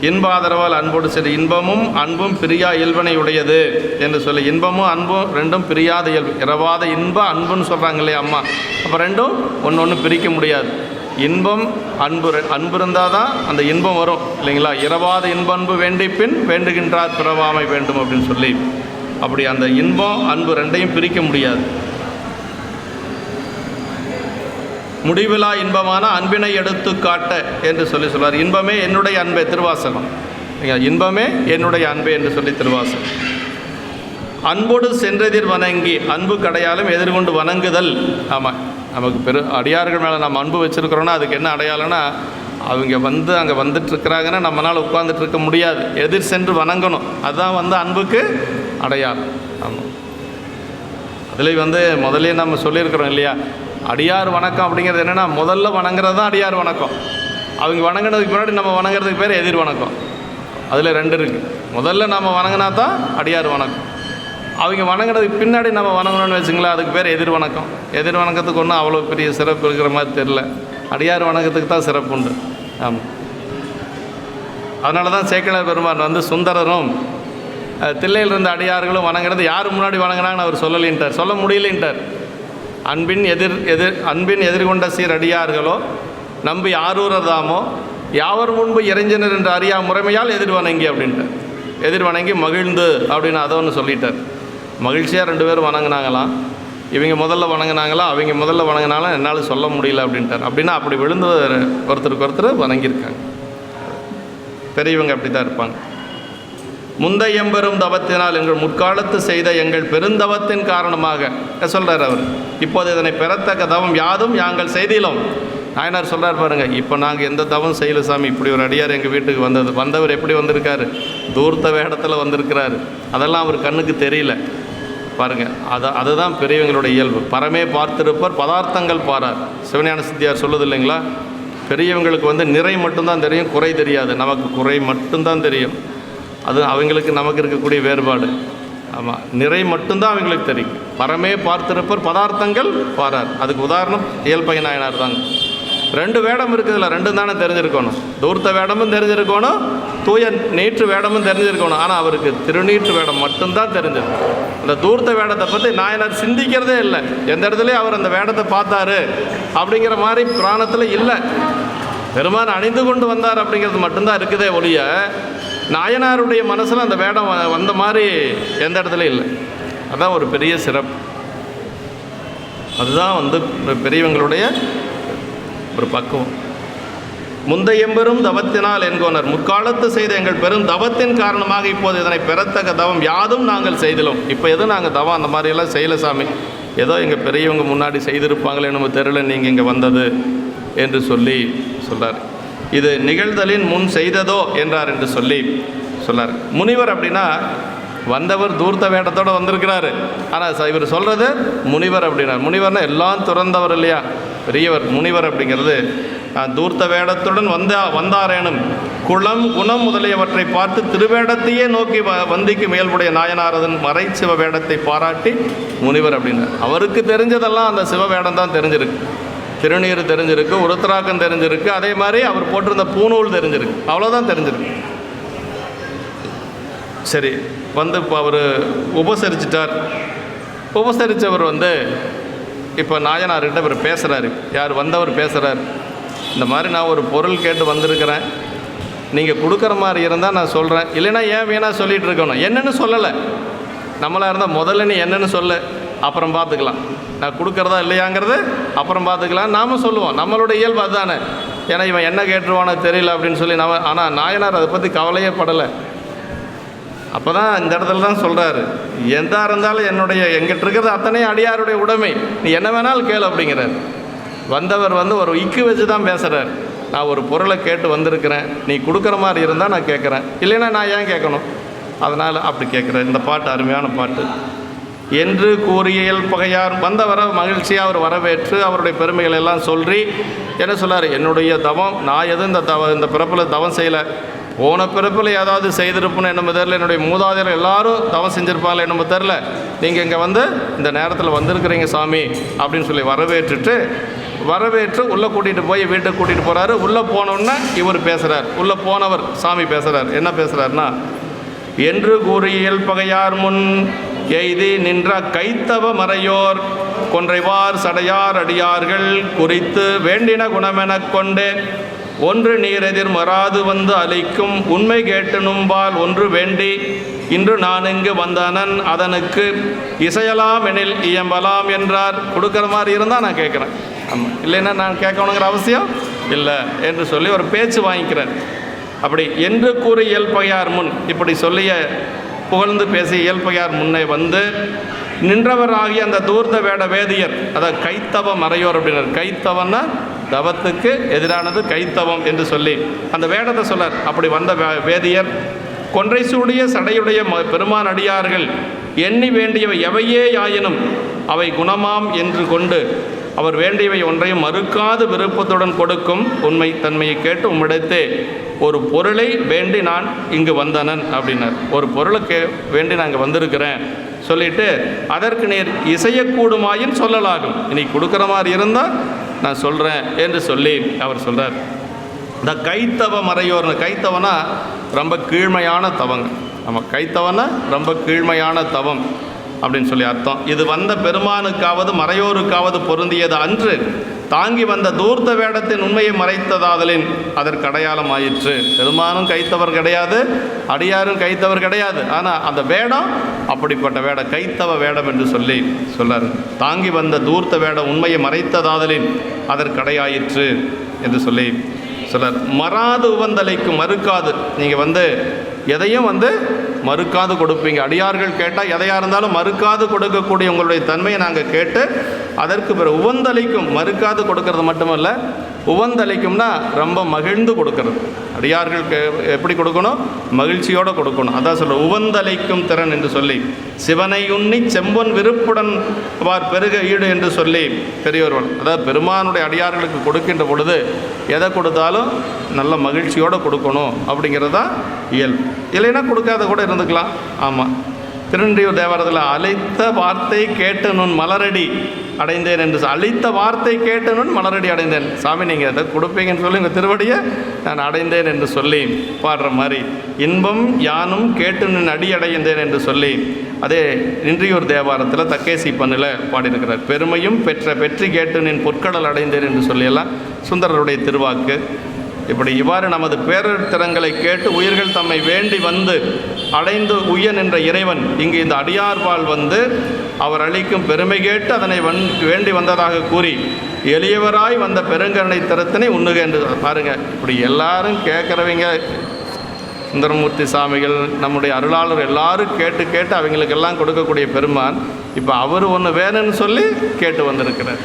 இன்ப ஆதரவால் அன்போடு சரி, இன்பமும் அன்பும் பிரியா இயல்பனை உடையது என்று சொல்லி, இன்பமும் அன்பும் ரெண்டும் பிரியாத இயல்பு. இரவாத இன்ப அன்புன்னு சொல்கிறாங்க இல்லையா அம்மா, அப்போ ரெண்டும் ஒன்று பிரிக்க முடியாது. இன்பம் அன்பு இருந்தால் தான் அந்த இன்பம் வரும் இல்லைங்களா. இரவாத இன்பன்பு வேண்டி பின் வேண்டுகின்றார் பிறவாமை வேண்டும் அப்படின்னு சொல்லி, அப்படி அந்த இன்பம் அன்பு ரெண்டையும் பிரிக்க முடியாது. முடிவிலா இன்பமான அன்பினை எடுத்து காட்ட என்று சொல்லி சொல்வார். இன்பமே என்னுடைய அன்பே, திருவாசகம். இன்பமே என்னுடைய அன்பே என்று சொல்லி திருவாசகம். அன்போடு சென்றெதிர் வணங்கி, அன்பு கடையாலும் எதிர்கொண்டு வணங்குதல். ஆமாம், நமக்கு அடியார்கள் மேலே நம்ம அன்பு வச்சுருக்கிறோன்னா அதுக்கு என்ன அடையாளம்னா, அவங்க வந்து அங்கே வந்துட்டுருக்குறாங்கன்னா நம்மளால் உட்காந்துட்ருக்க முடியாது, எதிர் சென்று வணங்கணும். அதுதான் வந்து அன்புக்கு அடையாளம். ஆமாம், அதில் முதலே நம்ம சொல்லியிருக்கிறோம் இல்லையா, அடியார் வணக்கம் அப்படிங்கிறது என்னென்னா முதல்ல வணங்குறது தான் அடியார் வணக்கம். அவங்க வணங்கினதுக்கு முன்னாடி நம்ம வணங்குறதுக்கு பேர் எதிர் வணக்கம். அதில் ரெண்டு இருக்குது. முதல்ல நம்ம வணங்கினா தான் அடியார் வணக்கம். அவங்க வணங்கினதுக்கு பின்னாடி நம்ம வணங்கணும்னு வச்சுங்களேன், அதுக்கு பேர் எதிர் வணக்கம். எதிர் வணக்கத்துக்கு ஒன்றும் அவ்வளோ பெரிய சிறப்பு இருக்கிற மாதிரி தெரில. அடியார் வணக்கத்துக்கு தான் சிறப்பு உண்டு. ஆமாம், அதனால தான் சேக்கிழார் பெருமான் சுந்தரரும் தில்லையில் இருந்த அடியார்களும் வணங்குறது யார் முன்னாடி வணங்கினாங்கன்னு அவர் சொல்லலின்ட்டார், சொல்ல முடியலின்ட்டார். அன்பின் எதிர்கொண்ட சீர் அடியார்களோ நம்பி ஆரூரதாமோ யாவர் முன்பு இறைஞ்சனர் என்று அறியா முறைமையால் எதிர் வணங்கி அப்படின்ட்டார். எதிர் வணங்கி மகிழ்ந்து அப்படின்னு அதை ஒன்று சொல்லிட்டார். மகிழ்ச்சியாக ரெண்டு பேரும் வணங்கினாங்களாம். இவங்க முதல்ல வணங்கினாங்களா அவங்க முதல்ல வணங்கினாலும் என்னால் சொல்ல முடியல அப்படின்ட்டார். அப்படின்னா அப்படி விழுந்து ஒருத்தருக்கு ஒருத்தர் வணங்கியிருக்காங்க. பெரியவங்க அப்படி தான் இருப்பாங்க. முந்தையம்பெரும் தவத்தினால் எங்கள் முற்காலத்து செய்த எங்கள் பெருந்தவத்தின் காரணமாக சொல்கிறார் அவர். இப்போது இதனை பெறத்தக்க தவம் யாதும் யாங்கள் செய்திலும். நாயனார் சொல்கிறார் பாருங்கள், இப்போ நாங்கள் எந்த தவம் செய்யல சாமி, இப்படி ஒரு அடியார் எங்கள் வீட்டுக்கு வந்தவர் எப்படி வந்திருக்காரு, தூர்த்த வேடத்தில் வந்திருக்கிறாரு. அதெல்லாம் அவர் கண்ணுக்கு தெரியல பாருங்கள். அதுதான் பெரியவங்களுடைய இயல்பு. பரமே பார்த்திருப்பர் பதார்த்தங்கள் பாரார். சிவஞான சித்தியார் சொல்லுது இல்லைங்களா, பெரியவங்களுக்கு நிறை மட்டும்தான் தெரியும், குறை தெரியாது. நமக்கு குறை மட்டும்தான் தெரியும். அது அவங்களுக்கு நமக்கு இருக்கக்கூடிய வேறுபாடு. ஆமாம், நிறை மட்டும்தான் அவங்களுக்கு தெரியும். பரமே பார்த்திருப்பர் பதார்த்தங்கள் பாரார். அதுக்கு உதாரணம் இயல்பை நாயனார் தாங்க. ரெண்டு வேடம் இருக்குதுல்ல, ரெண்டும் தானே தெரிஞ்சிருக்கணும். தூர்த்த வேடமும் தெரிஞ்சிருக்கணும், தூய நீற்று வேடமும் தெரிஞ்சிருக்கணும். ஆனால் அவருக்கு திருநீற்று வேடம் மட்டும்தான் தெரிஞ்சது. அந்த தூர்த்த வேடத்தை பற்றி நாயனார் சிந்திக்கிறதே இல்லை. எந்த இடத்துலையும் அவர் அந்த வேடத்தை பார்த்தாரு அப்படிங்கிற மாதிரி புராணத்தில் இல்லை. பெருமான் அணிந்து கொண்டு வந்தார் அப்படிங்கிறது மட்டும்தான் இருக்குதே ஒழிய, நாயனாருடைய மனசில் அந்த வேடம் வந்த மாதிரி எந்த இடத்துலையும் இல்லை. அதுதான் ஒரு பெரிய சிறப்பு. அதுதான் பெரியவங்களுடைய ஒரு பக்குவம். முந்தையம்பெரும் தவத்தினால் என்கோனர் முற்காலத்து செய்த எங்கள் பெரும் தவத்தின் காரணமாக இப்போது இதனை பெறத்தக்க தவம் யாதும் நாங்கள் செய்திலும். இப்போ எதுவும் நாங்கள் தவம் அந்த மாதிரியெல்லாம் செய்யலை சாமி, ஏதோ எங்கள் பெரியவங்க முன்னாடி செய்திருப்பாங்களே நம்ம தெருவில் நீங்கள் இங்கே வந்தது என்று சொல்லி சொல்கிறார். இது நிகழ்தலின் முன் செய்ததோ என்றார் என்று சொல்லி சொன்னார். முனிவர் அப்படின்னா வந்தவர் தூர்த்த வேடத்தோடு வந்திருக்கிறாரு. ஆனால் இவர் சொல்கிறது முனிவர் அப்படின்னார். முனிவர்னால் எல்லாம் துறந்தவர் இல்லையா, பெரியவர். முனிவர் அப்படிங்கிறது தூர்த்த வேடத்துடன் வந்தாரேனும் குளம் குணம் முதலியவற்றை பார்த்து திருவேடத்தையே நோக்கி வந்திக்கு மேல்புடைய நாயனாரதன் மறை சிவ வேடத்தை பாராட்டி முனிவர் அப்படின்னார். அவருக்கு தெரிஞ்சதெல்லாம் அந்த சிவ வேடம் தான் தெரிஞ்சிருக்கு. திருநீர் தெரிஞ்சிருக்கு, உருத்திராக்கம் தெரிஞ்சிருக்கு, அதே மாதிரி அவர் போட்டிருந்த பூநூல் தெரிஞ்சிருக்கு. அவ்வளோதான் தெரிஞ்சிருக்கு. சரி, இப்போ அவர் உபசரிச்சிட்டார். உபசரித்தவர் இப்போ நாயனார்கிட்ட இவர் பேசுகிறாரு. யார் வந்தவர் பேசுகிறார், இந்த மாதிரி நான் ஒரு பொருள் கேட்டு வந்திருக்கிறேன், நீங்கள் கொடுக்குற மாதிரி இருந்தால் நான் சொல்கிறேன், இல்லைன்னா ஏன் வீணாக சொல்லிகிட்டு இருக்கணும். என்னென்னு சொல்லலை, நம்மளாக இருந்தால் முதல்ல நீ என்னென்னு சொல்லு, அப்புறம் பார்த்துக்கலாம், நான் கொடுக்குறதா இல்லையாங்கிறது அப்புறம் பார்த்துக்கலாம் நாம சொல்லுவோம். நம்மளோட இயல்பு அதுதானே. ஏன்னா இவன் என்ன கேட்டுருவானோ தெரியல அப்படின்னு சொல்லி நம்ம. ஆனால் நாயனார் அதை பற்றி கவலையே படலை. அப்போ தான் இந்த இடத்துல தான் சொல்கிறாரு, எதா இருந்தாலும் எங்கிட்ட இருக்கிறது அத்தனை அடியாருடைய உடைமை, நீ என்ன வேணாலும் கேளு அப்படிங்கிறார். வந்தவர் ஒரு இக்கு வச்சு தான் பேசுகிறார். நான் ஒரு பொருளை கேட்டு வந்திருக்கிறேன், நீ கொடுக்குற மாதிரி இருந்தால் நான் கேட்குறேன், இல்லைன்னா நான் ஏன் கேட்கணும், அதனால் அப்படி கேட்குறேன். இந்த பாட்டு அருமையான பாட்டு. என்று கூறிய இயல்பகையார் வந்தவரை மகிழ்ச்சியாக அவர் வரவேற்று அவருடைய பெருமைகள் எல்லாம் சொல்லி என்ன சொல்லார், என்னுடைய தவம் நான் எதுவும் இந்த பிறப்பில் தவம் செய்யலை, போன பிறப்பில் ஏதாவது செய்திருப்புன்னு என்னமோ தெரில, என்னுடைய மூதாதையர் எல்லாரும் தவம் செஞ்சுருப்பாங்களே என்னமோ தெரில, நீங்கள் இங்கே இந்த நேரத்தில் வந்திருக்கிறீங்க சாமி அப்படின்னு சொல்லி வரவேற்று உள்ளே கூட்டிகிட்டு போய் வீட்டுக்கு கூட்டிகிட்டு போகிறாரு. உள்ளே போனோன்னே இவர் பேசுகிறார். உள்ளே போனவர் சாமி பேசுகிறார். என்ன பேசுகிறாருன்னா, என்று கூறிய இயல்பகையார் முன் எய்தி நின்ற கைத்தவ மறையோர் கொன்றைவார் சடையார் அடியார்கள் குறித்து வேண்டின குணமெனக் கொண்டே ஒன்று நீரெதிர் மறாது வந்து அளிக்கும் உண்மை கேட்டனும்பால் ஒன்று வேண்டி இன்று நான் இங்கு வந்தனன் அதனுக்கு இசையலாம் எனில் இயம்பலாம் என்றார். கொடுக்குற மாதிரி இருந்தால் நான் கேட்குறேன், ஆமாம், இல்லைன்னா நான் கேட்கணுங்கிற அவசியம் இல்லை என்று சொல்லி ஒரு பேச்சு வாங்கிக்கிறார். அப்படி என்று கூறி இயல்பகையார் முன் இப்படி சொல்லிய புகழ்ந்து பேசி இயல்பகையார் முன்னே நின்றவராகிய அந்த தூர்த்த வேட வேதியர், அதாவது கைத்தவ மறையோர் அப்படின்னார். கைத்தவன்னா தவத்துக்கு எதிரானது கைத்தவம் என்று சொல்லி அந்த வேடத்தை சொல்லார். அப்படி வந்த வேதியர் கொன்றை சூடிய சடையுடைய பெருமான் அடியார்கள் எண்ணி வேண்டியவை எவையே ஆயினும் அவை குணமாம் என்று கொண்டு அவர் வேண்டியவை ஒன்றையும் மறுக்காது விருப்பத்துடன் கொடுக்கும் உண்மை தன்மையை கேட்டு உம்மிடத்தே ஒரு பொருளை வேண்டி நான் இங்கு வந்தனன் அப்படின்னார். ஒரு பொருளை வேண்டி நான் இங்கே வந்திருக்கிறேன் சொல்லிட்டு அதற்கு நீர் இசையக்கூடுமாயின் சொல்லலாகும், இன்னைக்கு கொடுக்குற மாதிரி இருந்தால் நான் சொல்கிறேன் என்று சொல்லி அவர் சொல்கிறார். இந்த கைத்தவ மறையோர்னு, கைத்தவனா ரொம்ப கீழ்மையான தவங்க. ஆமாம், கைத்தவனா ரொம்ப கீழ்மையான தவம் அப்படின்னு சொல்லி அர்த்தம். இது வந்த பெருமானுக்காவது மறையோருக்காவது பொருந்தியது அன்று, தாங்கி வந்த தூர்த்த வேடத்தின் உண்மையை மறைத்ததாதலின் அதற்கு அடையாளம் ஆயிற்று. பெருமானும் கைத்தவர் கிடையாது, அடியாரும் கைத்தவர் கிடையாது, ஆனால் அந்த வேடம் அப்படிப்பட்ட வேடம், கைத்தவ வேடம் என்று சொல்லி சொல்லார். தாங்கி வந்த தூர்த்த வேடம் உண்மையை மறைத்ததாதலின் அதற்கடையாயிற்று என்று சொல்லி சொல்லார். மறாது உவந்தலைக்கும், மறுக்காது, நீங்கள் எதையும் மறுக்காது கொடுப்பீங்க. அடியார்கள் கேட்டால் எதையாக இருந்தாலும் மறுக்காது கொடுக்கக்கூடிய உங்களுடைய தன்மையை நாங்கள் கேட்டு அதற்கு பிறகு உவந்தளிக்கும். மறுக்காது கொடுக்கறது மட்டுமல்ல, உவந்தளிக்கும்னா ரொம்ப மகிழ்ந்து கொடுக்கறது. அடியார்கள் எப்படி கொடுக்கணும், மகிழ்ச்சியோடு கொடுக்கணும். அதான் சொல்ல உவந்தளிக்கும் திறன் என்று சொல்லி சிவனை உண்ணி செம்பொன் விருப்புடன் வார் பெருக ஈடு என்று சொல்லி பெரியவர்கள், அதாவது பெருமானுடைய அடியார்களுக்கு கொடுக்கின்ற பொழுது எதை கொடுத்தாலும் நல்ல மகிழ்ச்சியோடு கொடுக்கணும் அப்படிங்கிறது தான் இயல்பு. இல்லைன்னா கொடுக்காத கூட இருந்துக்கலாம். ஆமாம், திருநெல்வேலி தேவாரத்தில் அழைத்த வார்த்தை கேட்டு நுண் மலரடி அடைந்தேன் என்று, அழைத்த வார்த்தை கேட்டு நுண் மலரடி அடைந்தேன். சாமி நீங்கள் எதை கொடுப்பீங்கன்னு சொல்லி உங்கள் திருவடியை நான் அடைந்தேன் என்று சொல்லி பாடுற மாதிரி, இன்பம் யானும் கேட்டு நின் அடி அடைந்தேன் என்று சொல்லி அதே நின்றியூர் தேவாரத்தில் தக்கேசி பண்ணில் பாடியிருக்கிறார். பெருமையும் வெற்றி கேட்டு நின் பொற்கடல் அடைந்தேன் என்று சொல்லியெல்லாம் சுந்தரருடைய திருவாக்கு. இவ்வாறு நமது பேரத்திறங்களை கேட்டு உயிர்கள் தம்மை வேண்டி அடைந்து உயன் என்ற இறைவன் இங்கு இந்த அடியார்பால் அவர் அளிக்கும் பெருமை கேட்டு அதனை வேண்டி வந்ததாக கூறி எளியவராய் வந்த பெருங்கருணை தரத்தினை உண்ணுக என்று பாருங்கள். இப்படி எல்லாரும் கேட்குறவங்க, சுந்தரமூர்த்தி சாமிகள், நம்முடைய அருளாளர் எல்லாரும் கேட்டு அவங்களுக்கெல்லாம் கொடுக்கக்கூடிய பெருமான் இப்போ அவர் ஒன்று வேணும்னு சொல்லி கேட்டு வந்திருக்கிறார்.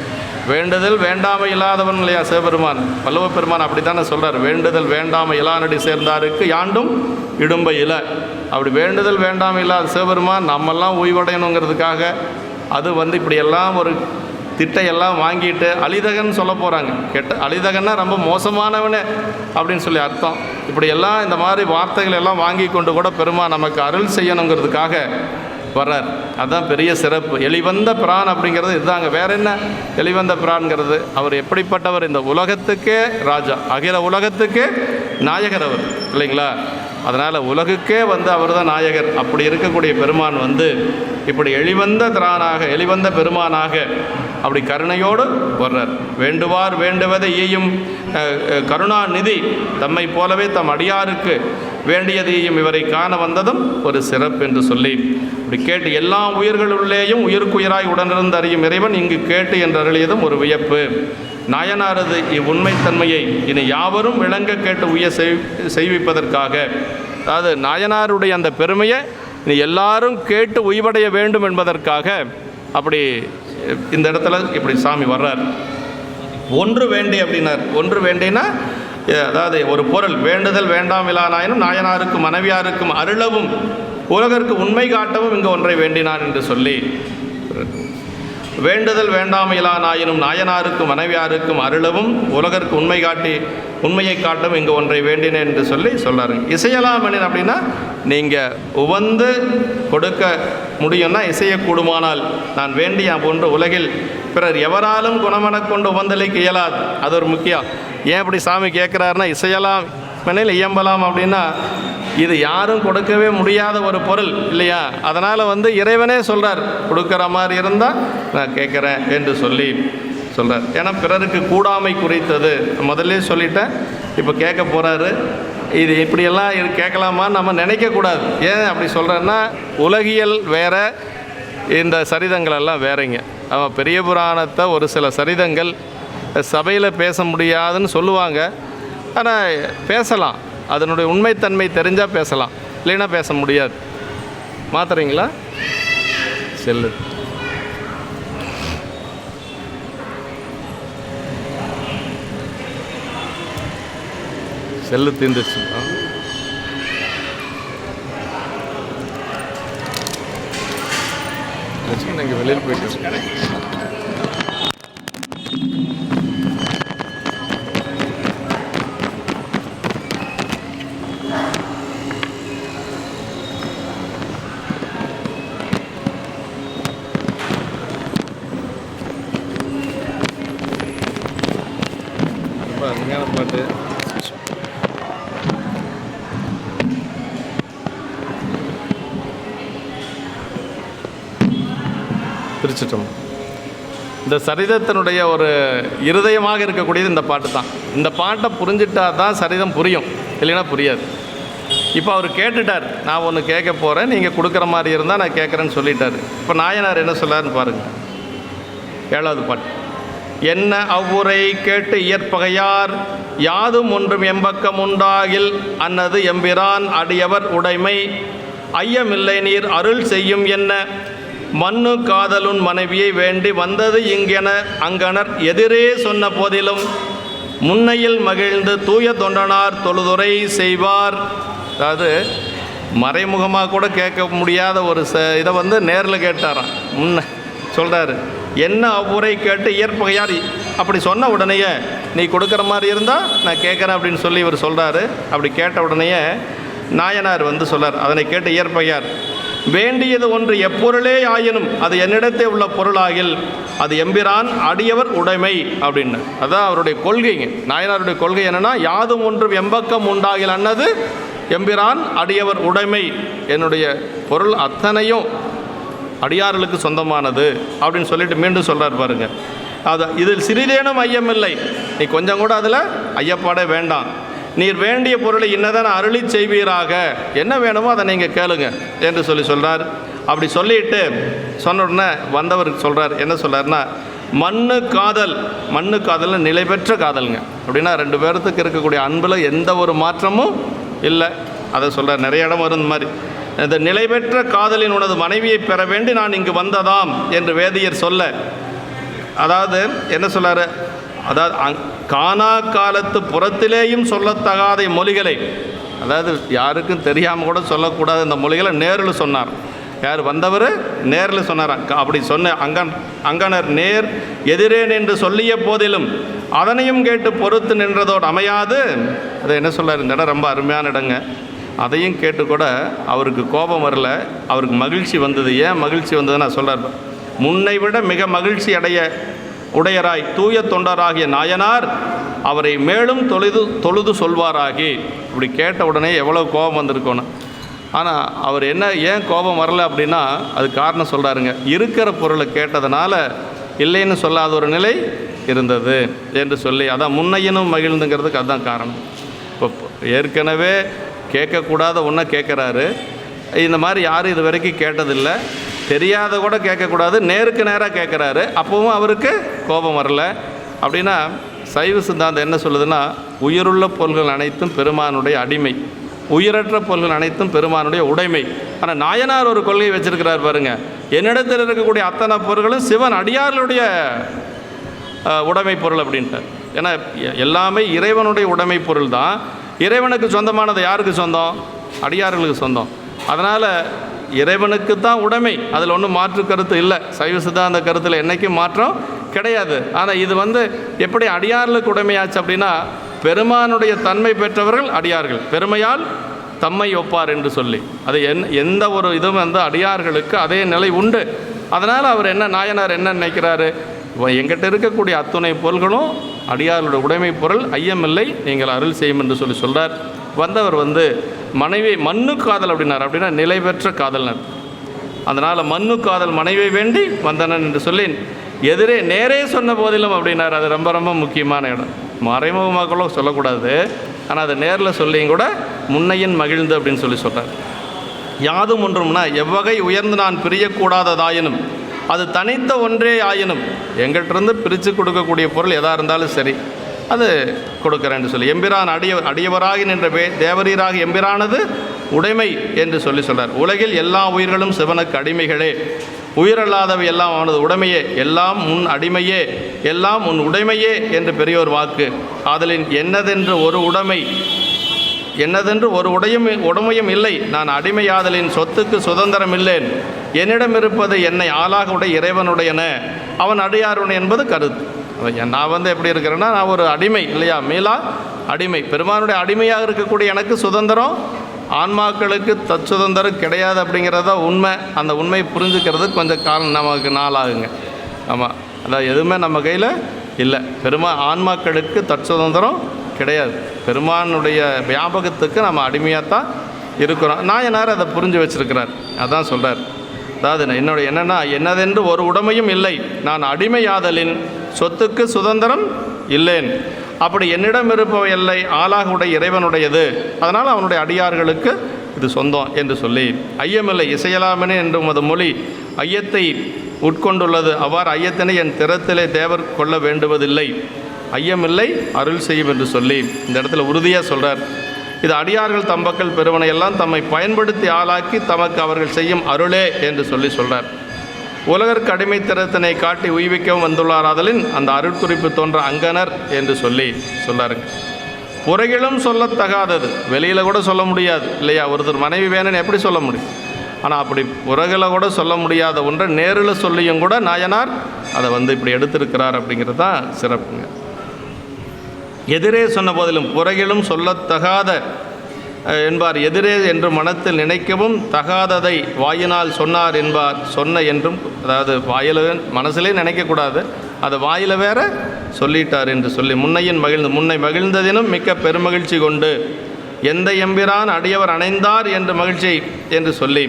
வேண்டுதல் வேண்டாமை இல்லாதவன் இல்லையா சிவபெருமான், வள்ளுவ பெருமான் அப்படி தானே சொல்கிறார். வேண்டுதல் வேண்டாமை இலானடி சேர்ந்தாருக்கு யாண்டும் இடும்பை இல. அப்படி வேண்டுதல் வேண்டாமை இல்லாத சிவபெருமான் நம்மெல்லாம் ஓய்வடையணுங்கிறதுக்காக அது இப்படியெல்லாம் ஒரு திட்டையெல்லாம் வாங்கிட்டு அலிதகன் சொல்ல போகிறாங்க. அலிதகன்னா ரொம்ப மோசமானவனே அப்படின்னு சொல்லி அர்த்தம். இப்படியெல்லாம் இந்த மாதிரி வார்த்தைகள் எல்லாம் வாங்கி கொண்டு கூட பெருமான் நமக்கு அருள் செய்யணுங்கிறதுக்காக வர்றார். அதுதான் பெரிய சிறப்பு. எளிவந்த பிரான் அப்படிங்கிறது இதுதாங்க. வேற என்ன எளிவந்த பிரான்ங்கிறது? அவர் எப்படிப்பட்டவர்? இந்த உலகத்துக்கே ராஜா, அகில உலகத்துக்கே நாயகர் அவர் இல்லைங்களா? அதனால் உலகுக்கே அவர் தான் நாயகர். அப்படி இருக்கக்கூடிய பெருமான் இப்படி எளிவந்த திரானாக, எளிவந்த பெருமானாக அப்படி கருணையோடு வர்றார். வேண்டுவார் வேண்டுவதை ஈயும் கருணாநிதி தம்மை போலவே தம் அடியாருக்கு வேண்டியதையும் இவரை காண வந்ததும் ஒரு சிறப்பு என்று சொல்லி இப்படி கேட்டு எல்லா உயிர்களுள்ளேயும் உயிருக்குயிராய் உடனிருந்து அறியும் இறைவன் இங்கு கேட்டு என்று அருளியதும் ஒரு வியப்பு. நாயனாரது இவ்வுண்மைத்தன்மையை இனி யாவரும் விளங்க கேட்டு செய்விப்பதற்காக, அதாவது நாயனாருடைய அந்த பெருமையை இனி எல்லாரும் கேட்டு உய்வடைய வேண்டும் என்பதற்காக அப்படி இந்த இடத்துல இப்படி சாமி வர்றார். ஒன்று வேண்டி அப்படின்னார். ஒன்று வேண்டினா அதாவது ஒரு பொருள் வேண்டுதல் வேண்டாமிலானாயினும் நாயனாருக்கும் மனைவியாருக்கும் அருளவும் உலகருக்கு உண்மை காட்டவும் இங்கு ஒன்றை வேண்டினான் என்று சொல்லி, வேண்டுதல் வேண்டாமையிலானாயினும் நாயனாருக்கும் மனைவியாருக்கும் அருளவும் உலகருக்கு உண்மையை காட்டவும் இங்கு ஒன்றை வேண்டினேன் என்று சொல்லி சொல்கிறாருங்க. இசையலாமெனின் அப்படின்னா நீங்கள் உவந்து கொடுக்க முடியும்னா இசையக்கூடுமானால் நான் வேண்டிய போன்று உலகில் பிறர் எவராலும் குணமெனக் கொண்டு உவந்தலைக்கு இயலாது. அது ஒரு முக்கியம். ஏன் அப்படி சாமி கேட்குறாருன்னா, இசையலாம் மெனில் இயம்பலாம் அப்படின்னா இது யாரும் கொடுக்கவே முடியாத ஒரு பொருள் இல்லையா? அதனால் இறைவனே சொல்கிறார், கொடுக்குற மாதிரி இருந்தால் நான் கேட்குறேன் என்று சொல்லி சொல்கிறார். ஏன்னா பிறருக்கு கூடாமை குறித்தது முதல்ல சொல்லிட்டேன். இப்போ கேட்க போகிறாரு. இது இப்படியெல்லாம் கேட்கலாமான்னு நம்ம நினைக்கக்கூடாது. ஏன் அப்படி சொல்கிறேன்னா, உலகியல் வேறு, இந்த சரிதங்களெல்லாம் வேறங்க. அவன் பெரிய புராணத்தை ஒரு சில சரிதங்கள் சபையில் பேச முடியாதுன்னு சொல்லுவாங்க. ஆனால் பேசலாம், அதனுடைய உண்மைத்தன்மை தெரிஞ்சால் பேசலாம், இல்லைன்னா பேச முடியாது. மாத்துறீங்களா? செல்லு செல்லு தீர்ந்துச்சு. நீங்கள் வெளியில் போயிட்டு அருமையான பாட்டு. பிரிச்சிட்டோம். இந்த சரிதத்தினுடைய ஒரு இருதயமாக இருக்கக்கூடியது இந்த பாட்டு தான். இந்த பாட்டை புரிஞ்சிட்டா தான் சரிதம் புரியும், இல்லைன்னா புரியாது. இப்போ அவர் கேட்டுட்டார், நான் ஒன்று கேட்க போகிறேன், நீங்கள் கொடுக்குற மாதிரி இருந்தால் நான் கேட்குறேன்னு சொல்லிட்டார். இப்போ நாயனார் என்ன சொல்லாருன்னு பாருங்கள். 7வது பாட்டு. என்ன அவ்வுரை கேட்டு இயற்பகையார் யாதும் ஒன்றும் எம்பக்கம் உண்டாகில் அன்னது எம்பிரான் அடியவர் உடைமை ஐயமில்லை நீர் அருள் செய்யும் என்ன மண்ணு காதலுன் மனைவியை வேண்டி வந்தது இங்கென அங்கனர் எதிரே சொன்ன போதிலும் முன்னையில் மகிழ்ந்து தூய தொண்டனார் தொழுதுரை செய்வார். அதாவது மறைமுகமாக கூட கேட்க முடியாத ஒரு இதை நேரில் கேட்டாராம். முன்ன சொல்கிறாரு, என்ன அவ்வுரை கேட்டு இயற்பகையார் அப்படி சொன்ன உடனேயே நீ கொடுக்குற மாதிரி இருந்தால் நான் கேட்குறேன் அப்படின்னு சொல்லி இவர் சொல்கிறாரு. அப்படி கேட்ட உடனேயே நாயனார் சொல்கிறார், அதனை கேட்டு இயற்பகையார் வேண்டியது ஒன்று எப்பொருளே ஆயினும் அது என்னிடத்தே உள்ள பொருளாகில் அது எம்பிரான் அடியவர் உடைமை அப்படின்னு. அதான் அவருடைய கொள்கைங்க. நாயனாருடைய கொள்கை என்னென்னா, யாதும் ஒன்றும் எம்பக்கம் உண்டாகில் அன்னது எம்பிரான் அடியவர் உடைமை, என்னுடைய பொருள் அத்தனையும் அடியார்களுக்கு சொந்தமானது அப்படின்னு சொல்லிட்டு மீண்டும் சொல்கிறார் பாருங்க. அது இதில் சிறிதேனும் ஐயமில்லை, நீ கொஞ்சம் கூட அதில் ஐயப்பாடே வேண்டாம். நீர் வேண்டிய பொருளை இன்னதான் அருளி செய்வீராக, என்ன வேணுமோ அதை நீங்கள் கேளுங்க என்று சொல்கிறார். அப்படி சொல்லிட்டு சொன்ன உடனே வந்தவருக்கு சொல்கிறார், என்ன சொல்கிறாருன்னா, மண்ணு காதல்னு நிலை பெற்ற காதலுங்க. அப்படின்னா 2 பேர்த்துக்கு இருக்கக்கூடிய அன்பில் எந்த ஒரு மாற்றமும் இல்லை. அதை சொல்கிறார். நிறைய இடம் வரும் இந்த மாதிரி. இந்த நிலை பெற்ற காதலின் உனது மனைவியை பெற வேண்டி நான் இங்கு வந்ததாம் என்று வேதியர் சொல்ல, அதாவது என்ன சொல்கிறாரு, அதாவது காணா காலத்து புறத்திலேயும் சொல்லத்தகாத மொழிகளை, அதாவது யாருக்கும் தெரியாமல் கூட சொல்லக்கூடாது இந்த மொழிகளை நேரில் சொன்னார். யார் வந்தவர் நேரில் சொன்னார். அப்படி சொன்ன அங்கனர் நேர் எதிரேன் என்று சொல்லிய போதிலும் அதனையும் கேட்டு பொறுத்து நின்றதோடு அமையாது. அதை என்ன சொல்கிறார், இந்த இடம் ரொம்ப அருமையான இடங்க. அதையும் கேட்டு கூட அவருக்கு கோபம் வரல, அவருக்கு மகிழ்ச்சி வந்தது. ஏன் மகிழ்ச்சி வந்ததுன்னு நான் சொல்கிறார், முன்னை விட மிக மகிழ்ச்சி உடையராய் தூய தொண்டராகிய நாயனார் அவரை மேலும் தொழுது சொல்வாராகி. இப்படி கேட்ட உடனே எவ்வளோ கோபம் வந்திருக்கணும். ஆனால் அவர் ஏன் கோபம் வரல அப்படின்னா அது காரணம் சொல்கிறாருங்க. இருக்கிற பொருளை கேட்டதுனால இல்லைன்னு சொல்லாத ஒரு நிலை இருந்தது என்று சொல்லி, அதான் முன்னையினும் மகிழ்ந்துங்கிறதுக்கு அதுதான் காரணம். இப்போ ஏற்கனவே கேட்கக்கூடாத ஒன்றை கேட்குறாரு. இந்த மாதிரி யாரும் இது வரைக்கும் கேட்டதில்லை, தெரியாத கூட கேட்கக்கூடாது, நேருக்கு நேராக கேட்குறாரு. அப்போவும் அவருக்கு கோபம் வரல. அப்படின்னா சைவ சித்தாந்தம் என்ன சொல்லுதுன்னா, உயிருள்ள பொருள்கள் அனைத்தும் பெருமானுடைய அடிமை, உயிரற்ற பொருள்கள் அனைத்தும் பெருமானுடைய உடைமை. ஆனால் நாயனார் ஒரு கொள்கை வச்சிருக்கிறார் பாருங்க, என்னிடத்தில் இருக்கக்கூடிய அத்தனை பொருள்களும் சிவன் அடியார்களுடைய உடைமை பொருள் அப்படின்ட்டார். ஏன்னா எல்லாமே இறைவனுடைய உடைமை பொருள் தான். இறைவனுக்கு சொந்தமானது யாருக்கு சொந்தம்? அடியார்களுக்கு சொந்தம். அதனால் இறைவனுக்கு தான் உடைமை, அதில் ஒன்றும் மாற்று கருத்து இல்லை. சைவ சித்தாந்த கருத்தில் என்றைக்கும் மாற்றம் கிடையாது. ஆனால் இது எப்படி அடியார்களுக்கு உடைமையாச்சு அப்படின்னா, பெருமானுடைய தன்மை பெற்றவர்கள் அடியார்கள், பெருமையால் தம்மை ஒப்பார் என்று சொல்லி, அது எந்த ஒரு இதுவும் அடியார்களுக்கு அதே நிலை உண்டு. அதனால் அவர் நாயனார் என்ன நினைக்கிறாரு, எங்கிட்ட இருக்கக்கூடிய அத்துணை பொருள்களும் அடியார்களுடைய உடைமை பொருள், ஐயமில்லை, நீங்கள் அருள் செய்யும் என்று சொல்கிறார். வந்தவர் மனைவி மண்ணு காதல் அப்படின்னா நிலை பெற்ற காதல்னர். அதனால் மண்ணு காதல் மனைவியை வேண்டி வந்தனன் என்று சொல்லி எதிரே நேரே சொன்ன போதிலும் அப்படின்னார். அது ரொம்ப ரொம்ப முக்கியமான இடம். மறைமுகமாக கூட சொல்லக்கூடாது, ஆனால் அதை நேரில் சொல்லியும் கூட முன்னையின் மகிழ்ந்து அப்படின்னு சொல்கிறார். யாதும் ஒன்றும்னா எவ்வகை உயர்ந்து நான் பிரியக்கூடாததாயினும் அது தனித்த ஒன்றே ஆயினும், எங்கிட்டிருந்து பிரித்து கொடுக்கக்கூடிய பொருள் எதாக இருந்தாலும் சரி அது கொடுக்குறேன்னு சொல்லி, எம்பிரான் அடியவராகி நின்ற தேவரீராக எம்பிரானது உடைமை என்று சொல்கிறார். உலகில் எல்லா உயிர்களும் சிவனுக்கு அடிமைகளே, உயிரல்லாதவை எல்லாம் அவனது உடைமையே, எல்லாம் உன் அடிமையே, எல்லாம் உன் உடைமையே என்று பெரியோர் வாக்கு. ஆதலின் என்னதென்று ஒரு உடைமையும் இல்லை, நான் அடிமையாதலின் சொத்துக்கு சுதந்திரம் இல்லேன், என்னிடம் இருப்பது என்னை ஆளாக உடைய இறைவனுடையன, அவன் அடியாருடைய என்பது கருத்து. நான் எப்படி இருக்கிறேன்னா, நான் ஒரு அடிமை இல்லையா, மீளா அடிமை, பெருமானுடைய அடிமையாக இருக்கக்கூடிய எனக்கு சுதந்திரம், ஆன்மாக்களுக்கு தற்சுதந்திரம் கிடையாது அப்படிங்கிறத உண்மை. அந்த உண்மை புரிஞ்சுக்கிறது கொஞ்சம் காலம் நமக்கு நாளாகுங்க. ஆமாம், அதான் எதுவுமே நம்ம கையில் இல்லை. ஆன்மாக்களுக்கு தற்சுதந்திரம் கிடையாது, பெருமானுடைய வியாபகத்துக்கு நம்ம அடிமையாகத்தான் இருக்கிறோம். நாயனார் அதை புரிஞ்சு வச்சிருக்கிறார். அதான் சொல்கிறார். அதாவது என்னதென்று ஒரு உடைமையும் இல்லை, நான் அடிமையாதலின் சொத்துக்கு சுதந்திரம் இல்லேன், அப்படி என்னிடம் இருப்பவை இல்லை, ஆளாக உடைய இறைவனுடையது, அதனால் அவனுடைய அடியார்களுக்கு இது சொந்தம் என்று சொல்லி, ஐயமில்லை இசையலாமெனே என்றும் அது மொழி ஐயத்தை உட்கொண்டுள்ளது. அவ்வாறு ஐயத்தினை என் திறத்திலே தேவர் கொள்ள வேண்டுவதில்லை, ஐயமில்லை அருள் செய்யும் என்று சொல்லி இந்த இடத்துல உறுதியாக சொல்கிறார். இது அடியார்கள் தம்பக்கள் பெருவனை எல்லாம் தம்மை பயன்படுத்தி ஆளாக்கி தமக்கு அவர்கள் செய்யும் அருளே என்று சொல்கிறார். உலகற்கு அடிமை திறத்தினை காட்டி உய்விக்கவும் வந்துள்ளார். ஆதலின் அந்த அருட்குறிப்பு தோன்ற அங்கனர் என்று சொல்லாருங்க. புறகிலும் சொல்லத்தகாதது, வெளியில் கூட சொல்ல முடியாது இல்லையா, ஒருத்தர் மனைவி வேணும்னு எப்படி சொல்ல முடியும்? ஆனால் அப்படி புறகில் கூட சொல்ல முடியாத ஒன்றை நேரில் சொல்லியும் கூட நாயனார் அதை இப்படி எடுத்திருக்கிறார். அப்படிங்கிறது தான் சிறப்புங்க. எதிரே சொன்ன போதிலும் புறகிலும் சொல்லத்தகாத என்பார், எதிரே என்று மனத்தில் நினைக்கவும் தகாததை வாயினால் சொன்னார் என்பார். சொன்ன என்றும், அதாவது வாயில் மனசிலே நினைக்கக்கூடாது, அதை வாயில் வேற சொல்லிட்டார் என்று சொல்லி, முன்னை மகிழ்ந்ததினும் மிக்க பெருமகிழ்ச்சி கொண்டு எந்த எம்பிரான் அடியவர் அணைந்தார் என்று மகிழ்ச்சி என்று சொல்லி,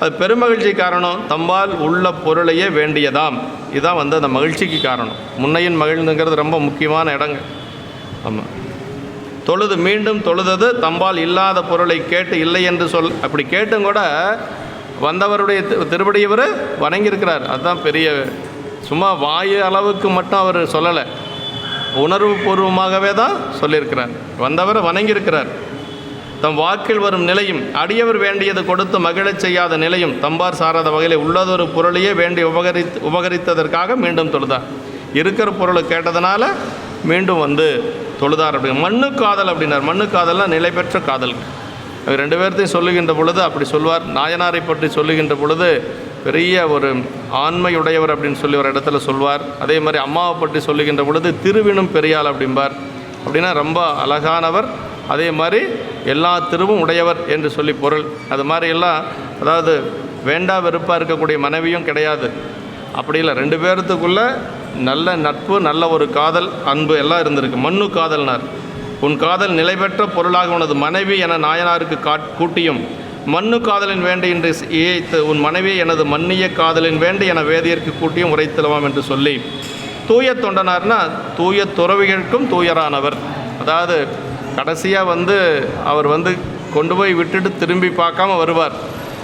அது பெருமகிழ்ச்சி காரணம் தம்பால் உள்ள பொருளையே வேண்டியதாம். இதுதான் அந்த மகிழ்ச்சிக்கு காரணம். முன்னையின் மகிழ்ந்துங்கிறது ரொம்ப முக்கியமான இடங்க. ஆமாம், தொழுது மீண்டும் தொழுதது தம்பால் இல்லாத பொருளை கேட்டு இல்லை என்று அப்படி கேட்டும் கூட வந்தவருடைய திருப்படி இவர் வணங்கியிருக்கிறார். அதுதான் பெரிய, சும்மா வாயு அளவுக்கு மட்டும் அவர் சொல்லலை, உணர்வு பூர்வமாகவே தான் சொல்லியிருக்கிறார். வந்தவர் வணங்கியிருக்கிறார். தம் வாக்கில் வரும் நிலையும் அடியவர் வேண்டியது கொடுத்து மகிழச் செய்யாத நிலையும் தம்பார் சாராத வகையில் உள்ளதொரு பொருளையே வேண்டி உபகரித்ததற்காக மீண்டும் தொழுதார். இருக்கிற பொருளை கேட்டதுனால மீண்டும் தொழுதார். அப்படி மண்ணு காதல் அப்படின்னார். மண்ணு காதல்னால் நிலை பெற்ற காதல். ரெண்டு பேர்த்தையும் சொல்லுகின்ற பொழுது அப்படி சொல்வார். நாயனாரை பற்றி சொல்லுகின்ற பொழுது பெரிய ஒரு ஆண்மையுடையவர் அப்படின்னு சொல்லி ஒரு இடத்துல சொல்வார். அதே மாதிரி அம்மாவை பற்றி சொல்லுகின்ற பொழுது திருவினும் பெரியாள் அப்படிம்பார். அப்படின்னா ரொம்ப அழகானவர், அதே மாதிரி எல்லா திருவும் உடையவர் என்று சொல்லி பொருள். அது மாதிரி எல்லாம், அதாவது வேண்டா வெறுப்பாக இருக்கக்கூடிய மனைவியும் கிடையாது, அப்படி இல்லை. ரெண்டு பேர்த்துக்குள்ள நல்ல நட்பு, நல்ல ஒரு காதல், அன்பு எல்லாம் இருந்திருக்கு. மண்ணு காதல்னார். உன் காதல் நிலை பெற்ற பொருளாக உனது மனைவி என நாயனாருக்கு கூட்டியும் மண்ணு காதலின் வேண்டி என்று ஏய்த்து உன் மனைவி எனது மன்னிய காதலின் வேண்டி என வேதியருக்கு கூட்டியும் உரைத்தலவாம் என்று சொல்லி, தூய தொண்டனார்னா தூய துறவிகளுக்கும் தூயரானவர். அதாவது கடைசியாக அவர் கொண்டு போய் விட்டுட்டு திரும்பி பார்க்காம வருவார்.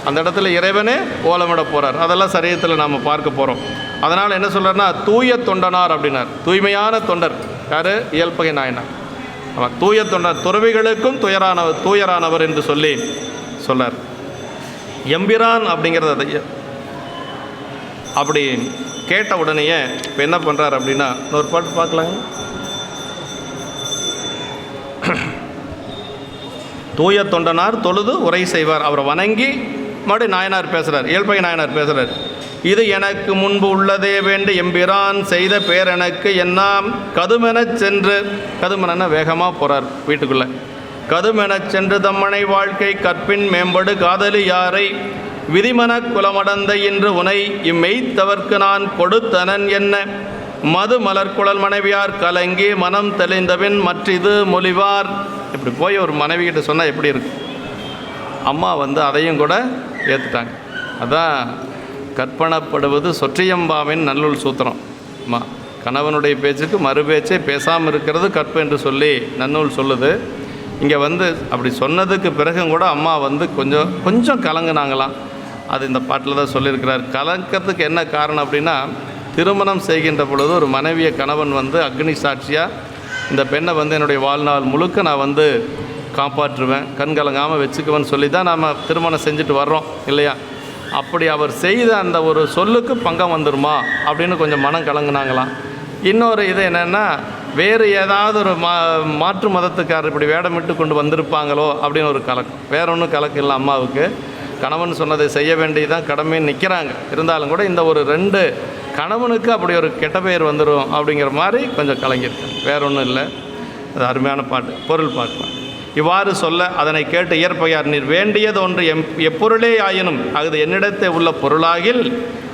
அந்த இடத்துல இறைவனே ஓலமிட போகிறார். அதெல்லாம் சரீரத்தில் நாம் பார்க்க போகிறோம். அதனால் என்ன சொல்கிறார்னா தூய தொண்டனார் அப்படின்னார். தூய்மையான தொண்டர் யார்? இயல்பகை நாயனார். ஆமாம், தூய தொண்டர், துறவிகளுக்கும் தூயரானவர் என்று சொல்லி சொன்னார். எம்பிரான் அப்படிங்கிறது அதை அப்படி கேட்ட உடனேயே இப்போ என்ன பண்ணுறார் அப்படின்னா, இன்னொரு பாட்டு பார்க்கலாங்க. தூய தொண்டனார் தொழுது உரை செய்வார். அவரை வணங்கி மறுபடியும் நாயனார் பேசுகிறார், இயல்பகை நாயனார் பேசுகிறார். இது எனக்கு முன்பு உள்ளதே வேண்டு எம்பிரான் செய்த பேர் எனக்கு என்னாம் கதுமெனச் சென்று, கதுமென வேகமாக போகிறார் வீட்டுக்குள்ளே, கதுமெனச் சென்று தம்மனை வாழ்க்கை கற்பின் மேம்படு காதலி யாரை விதிமன குலமடந்த இன்று உனை இம்மெய்த்தவர்க்கு நான் கொடுத்தனன் என்ன மது மலர்குழல் மனைவியார் கலங்கி மனம் தெளிந்தபின் மற்றிது மொழிவார். இப்படி போய் ஒரு மனைவிகிட்ட சொன்னால் எப்படி இருக்கு? அம்மா அதையும் கூட ஏற்றுட்டாங்க. அதான் கற்பனப்படுவது சொற்றியம்பாவின் நல்லுள் சூத்திரம். அம்மா கணவனுடைய பேச்சுக்கு மறு பேச்சே பேசாமல் இருக்கிறது கற்பு என்று சொல்லி நன்னூல் சொல்லுது. இங்கே அப்படி சொன்னதுக்கு பிறகும் கூட அம்மா கொஞ்சம் கலங்குனாங்களாம். அது இந்த பாட்டில் தான் சொல்லியிருக்கிறார். கலங்கிறதுக்கு என்ன காரணம் அப்படின்னா, திருமணம் செய்கின்ற பொழுது ஒரு மனைவியை கணவன் அக்னி சாட்சியாக இந்த பெண்ணை என்னுடைய வாழ்நாள் முழுக்க நான் காப்பாற்றுவேன், கண் கலங்காமல் வச்சுக்குவேன்னு சொல்லி தான் நாம் திருமணம் செஞ்சுட்டு வர்றோம் இல்லையா? அப்படி அவர் செய்த அந்த ஒரு சொல்லுக்கு பங்கம் வந்துருமா அப்படின்னு கொஞ்சம் மனம் கலங்குனாங்களாம். இன்னொரு இது என்னென்னா, வேறு ஏதாவது ஒரு மாற்று மதத்துக்காரர் இப்படி வேடமிட்டு கொண்டு வந்திருப்பாங்களோ அப்படின்னு ஒரு கலக்கம். வேற ஒன்றும் கலக்கம் இல்லை. அம்மாவுக்கு கணவன் சொன்னதை செய்ய வேண்டியதான் கடமைன்னு நிற்கிறாங்க. இருந்தாலும் கூட இந்த ஒரு 2 கணவனுக்கு அப்படி ஒரு கெட்ட பெயர் வந்துடும் அப்படிங்கிற மாதிரி கொஞ்சம் கலங்கியிருக்கேன். வேற ஒன்றும் இல்லை. அது அருமையான பாட்டு, பொருள் பாட்டு. இவ்வாறு சொல்ல அதனை கேட்டு இயற்பகையார், நீர் வேண்டியது ஒன்று எப்பொருளே ஆயினும் அது என்னிடத்தை உள்ள பொருளாகில்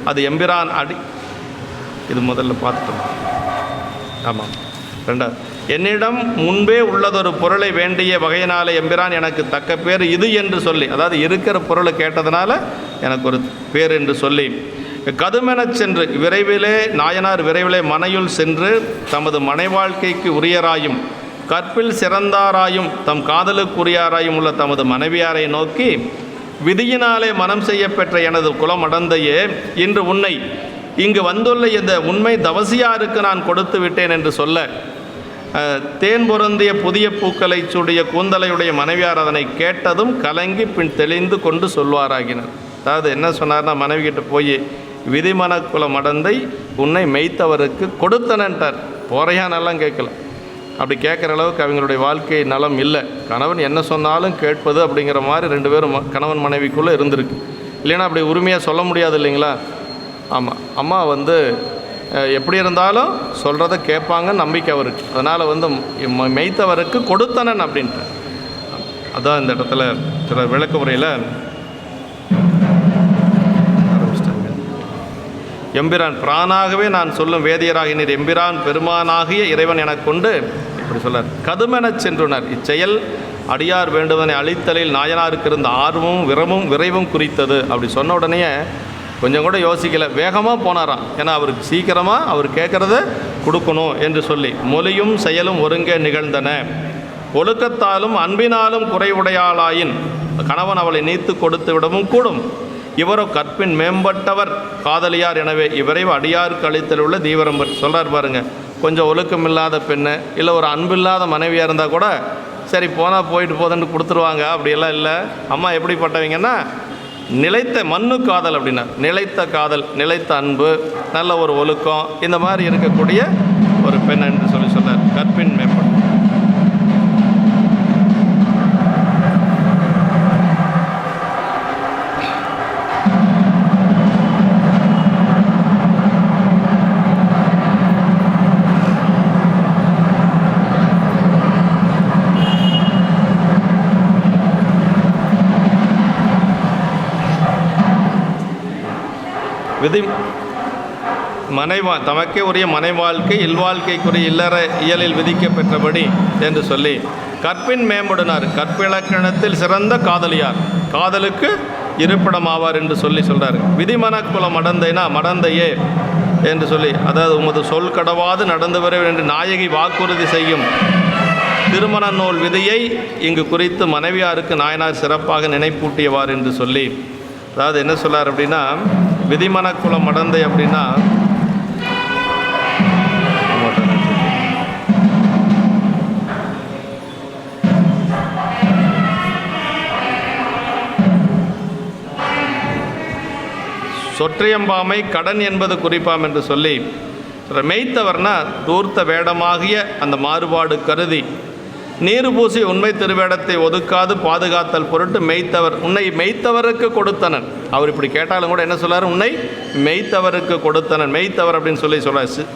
அது எம்பிரான் அடி. இது முதல்ல பார்த்துட்டோம். ஆமாம். 2வது, என்னிடம் முன்பே உள்ளதொரு பொருளை வேண்டிய வகையினாலே எம்பிரான் எனக்கு தக்க பேர் இது என்று சொல்லி, அதாவது இருக்கிற பொருளை கேட்டதுனால எனக்கு ஒரு பேர் என்று சொல்லி, கதுமெனச் சென்று நாயனார் விரைவிலே மனையுள் சென்று தமது மனை வாழ்க்கைக்கு உரியராயும் கற்பில் சிறந்தாராயும் தம் காதலுக்குரியாராயும் உள்ள தமது மனைவியாரை நோக்கி, விதியினாலே மனம் செய்ய பெற்ற எனது குலம் அடந்தையே, இன்று உன்னை இங்கு வந்துள்ள இந்த உண்மை தவசியாருக்கு நான் கொடுத்து விட்டேன் என்று சொல்ல, தேன் பொருந்திய புதிய பூக்களை சூடிய கூந்தலையுடைய மனைவியார் அதனை கேட்டதும் கலங்கி பின் தெளிந்து கொண்டு சொல்வாராகினர். அதாவது என்ன சொன்னார்னா, மனைவிகிட்ட போய் விதிமன குலம் அடந்தை உன்னை மெய்த்தவருக்கு கொடுத்தனன்ட்டார். போறையானெல்லாம் கேட்கல. அப்படி கேட்குற அளவுக்கு அவங்களுடைய வாழ்க்கை நலம் இல்லை. கணவன் என்ன சொன்னாலும் கேட்பது அப்படிங்கிற மாதிரி 2 பேரும் கணவன் மனைவிக்குள்ளே இருந்திருக்கு. இல்லைன்னா அப்படி உரிமையாக சொல்ல முடியாது இல்லைங்களா? ஆமாம். அம்மா எப்படி இருந்தாலும் சொல்கிறத கேட்பாங்கன்னு நம்பிக்கை அவருக்கு. அதனால் மெய்த்தவருக்கு கொடுத்தனன் அப்படின்ட்டு. அதான் இந்த இடத்துல சில விளக்க உரையில் எம்பிரான் பிரானாகவே நான் சொல்லும் வேதியராகி நீர் எம்பிரான் பெருமானாகிய இறைவன் எனக் கொண்டு இப்படி சொல்லார். கதுமெனச் சென்றுனர் இச்செயல் அடியார் வேண்டுவதனை அளித்தலில் நாயனாருக்கு இருந்த ஆர்வமும் விரைவும் குறித்தது. அப்படி சொன்ன உடனே கொஞ்சம் கூட யோசிக்கலை, வேகமாக போனாராம். ஏன்னா அவருக்கு சீக்கிரமாக அவர் கேட்குறத கொடுக்கணும் என்று சொல்லி மொழியும் செயலும் ஒருங்கே நிகழ்ந்தன. ஒழுக்கத்தாலும் அன்பினாலும் குறைவுடையாளாயின் கணவன் அவளை நீத்து கொடுத்து விடவும் கூடும். இவரோ கற்பின் மேம்பட்டவர் காதலியார், எனவே இவரைவு அடியாருக்கு அளித்தல் உள்ள தீவிரம்பர் சொல்கிறார் பாருங்க. கொஞ்சம் ஒழுக்கம் இல்லாத பெண்ணு இல்லை ஒரு அன்பில்லாத மனைவியாக இருந்தால் கூட சரி போனால் போயிட்டு போதுன்னு கொடுத்துருவாங்க. அப்படியெல்லாம் இல்லை. அம்மா எப்படிப்பட்டவங்கன்னா, நிலைத்த மண்ணு காதல் அப்படின்னா, நிலைத்த காதல், நிலைத்த அன்பு, நல்ல ஒரு ஒழுக்கம், இந்த மாதிரி இருக்கக்கூடிய ஒரு பெண் என்று சொல்கிறார். கற்பின் மேம்பட்டவர். தமக்கே உரிய மனை வாழ்க்கை இல்வாழ்க்கைக்குரிய இல்லற இயலில் விதிக்கப்பெற்றபடி என்று சொல்லி கற்பின் மேம்படுனார். கற்பிலக்கணத்தில் சிறந்த காதலியார், காதலுக்கு இருப்பிடமாவார் என்று சொல்கிறார். விதிமனக்குலம் மடந்தைனா மடந்தையே என்று சொல்லி, அதாவது உமது சொல் கடவாது நடந்து வர என்று நாயகி வாக்குறுதி செய்யும் திருமண நூல் விதியை இங்கு குறித்து மனைவியாருக்கு நாயனார் சிறப்பாக நினைப்பூட்டியவார் என்று சொல்லி, அதாவது என்ன சொல்லார் அப்படின்னா, விதிமணக்குளம் மடந்தை அப்படின்னா சொற்றையம்பாமை கடன் என்பது குறிப்பாம் என்று சொல்லி, மெய்த்தவர்னா தூர்த்த வேடமாகிய அந்த மாறுபாடு கருதி நீர் பூசி உண்மை திருவேடத்தை ஒதுக்காது பாதுகாத்தல் பொருட்டு மெய்த்தவர் உன்னை மெய்த்தவருக்கு கொடுத்தனன். அவர் இப்படி கேட்டாலும் கூட என்ன சொல்லார்? உன்னை மெய்த்தவருக்கு கொடுத்தனன். மெய்த்தவர் அப்படின்னு சொல்லி சொல்றாரு.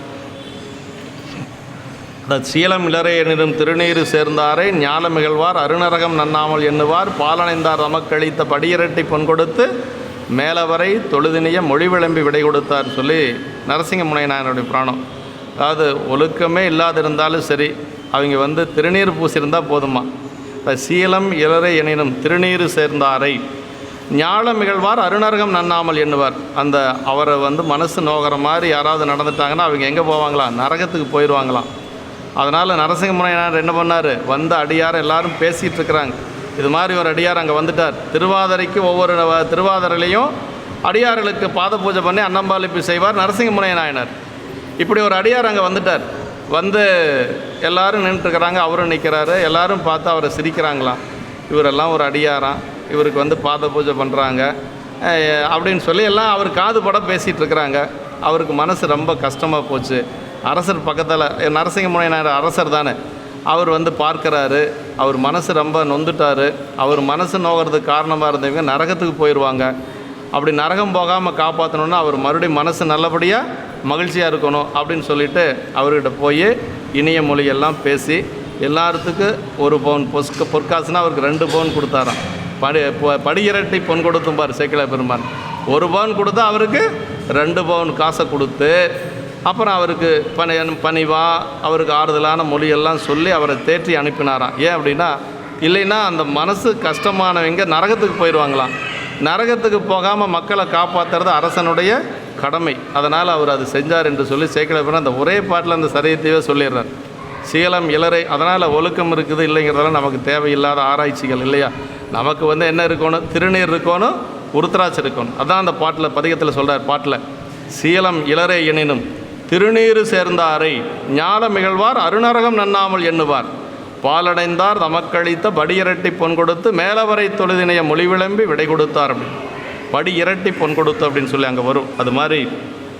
சீலம் இளரையனிடும் திருநீறு சேர்ந்தாரை ஞான மிகழ்வார் அருணரகம் நன்னாமல் எண்ணுவார் பாலனைந்தார் தமக்களித்த படியிரட்டி பொன் கொடுத்து மேலவரை தொழுதினிய மொழி விளம்பி விடை கொடுத்தார் சொல்லி நரசிங்கமுனை நாயனுடைய புராணம். அதாவது ஒழுக்கமே இல்லாதிருந்தாலும் சரி, அவங்க திருநீர் பூசியிருந்தால் போதுமா. சீலம் இளரை எனினும் திருநீறு சேர்ந்தாரை ஞாழ மிகழ்வார் அருணரகம் நன்னாமல் எண்ணுவார். அந்த அவரை மனசு நோகிற மாதிரி யாராவது நடந்துட்டாங்கன்னா அவங்க எங்கே போவாங்களாம்? நரகத்துக்கு போயிடுவாங்களாம். அதனால் நரசிங்கமுனை நாயனர் என்ன பண்ணார்? அடியார் எல்லாரும் பேசிகிட்டு இருக்கிறாங்க. இது மாதிரி ஒரு அடியார் அங்கே வந்துட்டார். திருவாதிரைக்கு ஒவ்வொரு திருவாதிரையிலையும் அடியார்களுக்கு பாத பூஜை பண்ணி அன்னம்பாளிப்பு செய்வார் நரசிங்கமுனை நாயனர். இப்படி ஒரு அடியார் அங்கே வந்துட்டார். எல்லாரும் நின்றுட்டுருக்கிறாங்க, அவரும் நிற்கிறாரு. எல்லாரும் பார்த்து அவரை சிரிக்கிறாங்களாம். இவரெல்லாம் ஒரு அடியாராம், இவருக்கு பாத பூஜை பண்ணுறாங்க அப்படின்னு சொல்லி எல்லாம் அவர் காது பட பேசிகிட்டு இருக்கிறாங்க. அவருக்கு மனசு ரொம்ப கஷ்டமாக போச்சு. அரசர் பக்கத்தில், நரசிங்கமுனை நாயனர் அரசர் தானே, அவர் பார்க்குறாரு. அவர் மனசு ரொம்ப நொந்துட்டார். அவர் மனசு நோகிறதுக்கு காரணமாக இருந்தவங்க நரகத்துக்கு போயிடுவாங்க. அப்படி நரகம் போகாமல் காப்பாற்றணுன்னா அவர் மறுபடியும் மனசு நல்லபடியாக மகிழ்ச்சியாக இருக்கணும் அப்படின்னு சொல்லிட்டு அவர்கிட்ட போய் இனிய மொழியெல்லாம் பேசி எல்லாத்துக்கு ஒரு பவுன் பொற்காசுனா அவருக்கு 2 பவுன் கொடுத்தாராம். படியிரட்டி பொன் கொடுத்தும்பார் சேக்கிழார் பெருமான். 1 பவுன் கொடுத்தா அவருக்கு 2 பவுன் காசை கொடுத்து அப்புறம் அவருக்கு பணிவாக அவருக்கு ஆறுதலான மொழியெல்லாம் சொல்லி அவரை தேற்றி அனுப்பினாராம். ஏன் அப்படின்னா, இல்லைன்னா அந்த மனசு கஷ்டமானவங்க நரகத்துக்கு போயிடுவாங்களாம். நரகத்துக்கு போகாமல் மக்களை காப்பாற்றுறது அரசனுடைய கடமை. அதனால் அவர் அது செஞ்சார் என்று சொல்லி சேக்கிழார் அந்த ஒரே பாட்டில் அந்த சரியத்தையே சொல்லிடுறார். சீலம் இளரை. அதனால் ஒழுக்கம் இருக்குது இல்லைங்கிறதெல்லாம் நமக்கு தேவையில்லாத ஆராய்ச்சிகள் இல்லையா. நமக்கு என்ன இருக்கணும்? திருநீர் இருக்கணும், உருத்ராட்சி இருக்கணும். அதான் அந்த பாட்டில் பதிகத்தில் சொல்கிறார். பாட்டில் சீலம் இளரை எனினும் திருநீறு சேர்ந்தாரை ஞான மிகழ்வார் அருணரகம் நன்னாமல் எண்ணுவார் பாலடைந்தார் தமக்களித்த படியிரட்டி பொன் கொடுத்து மேலவரை தொழுதினைய மொழி விளம்பி விடை கொடுத்தார். அப்படி படி இரட்டி பொன் கொடுத்து அப்படின்னு சொல்லி அங்கே வரும். அது மாதிரி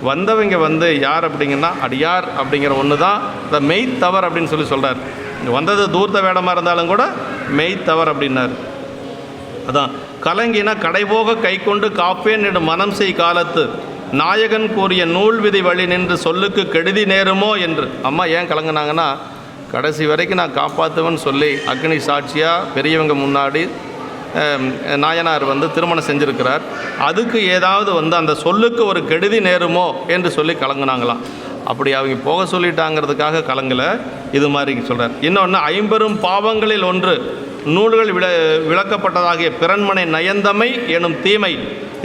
வந்தவங்க யார் அப்படிங்கன்னா அடியார் அப்படிங்கிற ஒன்று தான் இந்த மெய்த்தவர் அப்படின்னு சொல்லி சொல்கிறார். இங்கே வந்தது தூர்த்த வேடமாக இருந்தாலும் கூட மெய்த்தவர் அப்படின்னார். அதான் கலங்கின கடைபோக கை கொண்டு காப்பேன் எடு மனம் செய் காலத்து நாயகன் கூறிய நூல் விதி வழி நின்று சொல்லுக்கு கெடுதி நேருமோ என்று. அம்மா ஏன் கலங்கினாங்கன்னா, கடைசி வரைக்கும் நான் காப்பாற்றுவேன்னு சொல்லி அக்னி சாட்சியாக பெரியவங்க முன்னாடி நாயனார் திருமணம் செஞ்சுருக்கிறார். அதுக்கு ஏதாவது அந்த சொல்லுக்கு ஒரு கெடுதி நேருமோ என்று சொல்லி கலங்கினாங்களாம். அப்படி அவங்க போக சொல்லிட்டாங்கிறதுக்காக கலங்கலை. இது மாதிரி சொல்கிறார். இன்னொன்று, 50 பாவங்களில் ஒன்று நூல்கள் விளக்கப்பட்டதாகிய பிறன்மனை நயந்தமை எனும் தீமை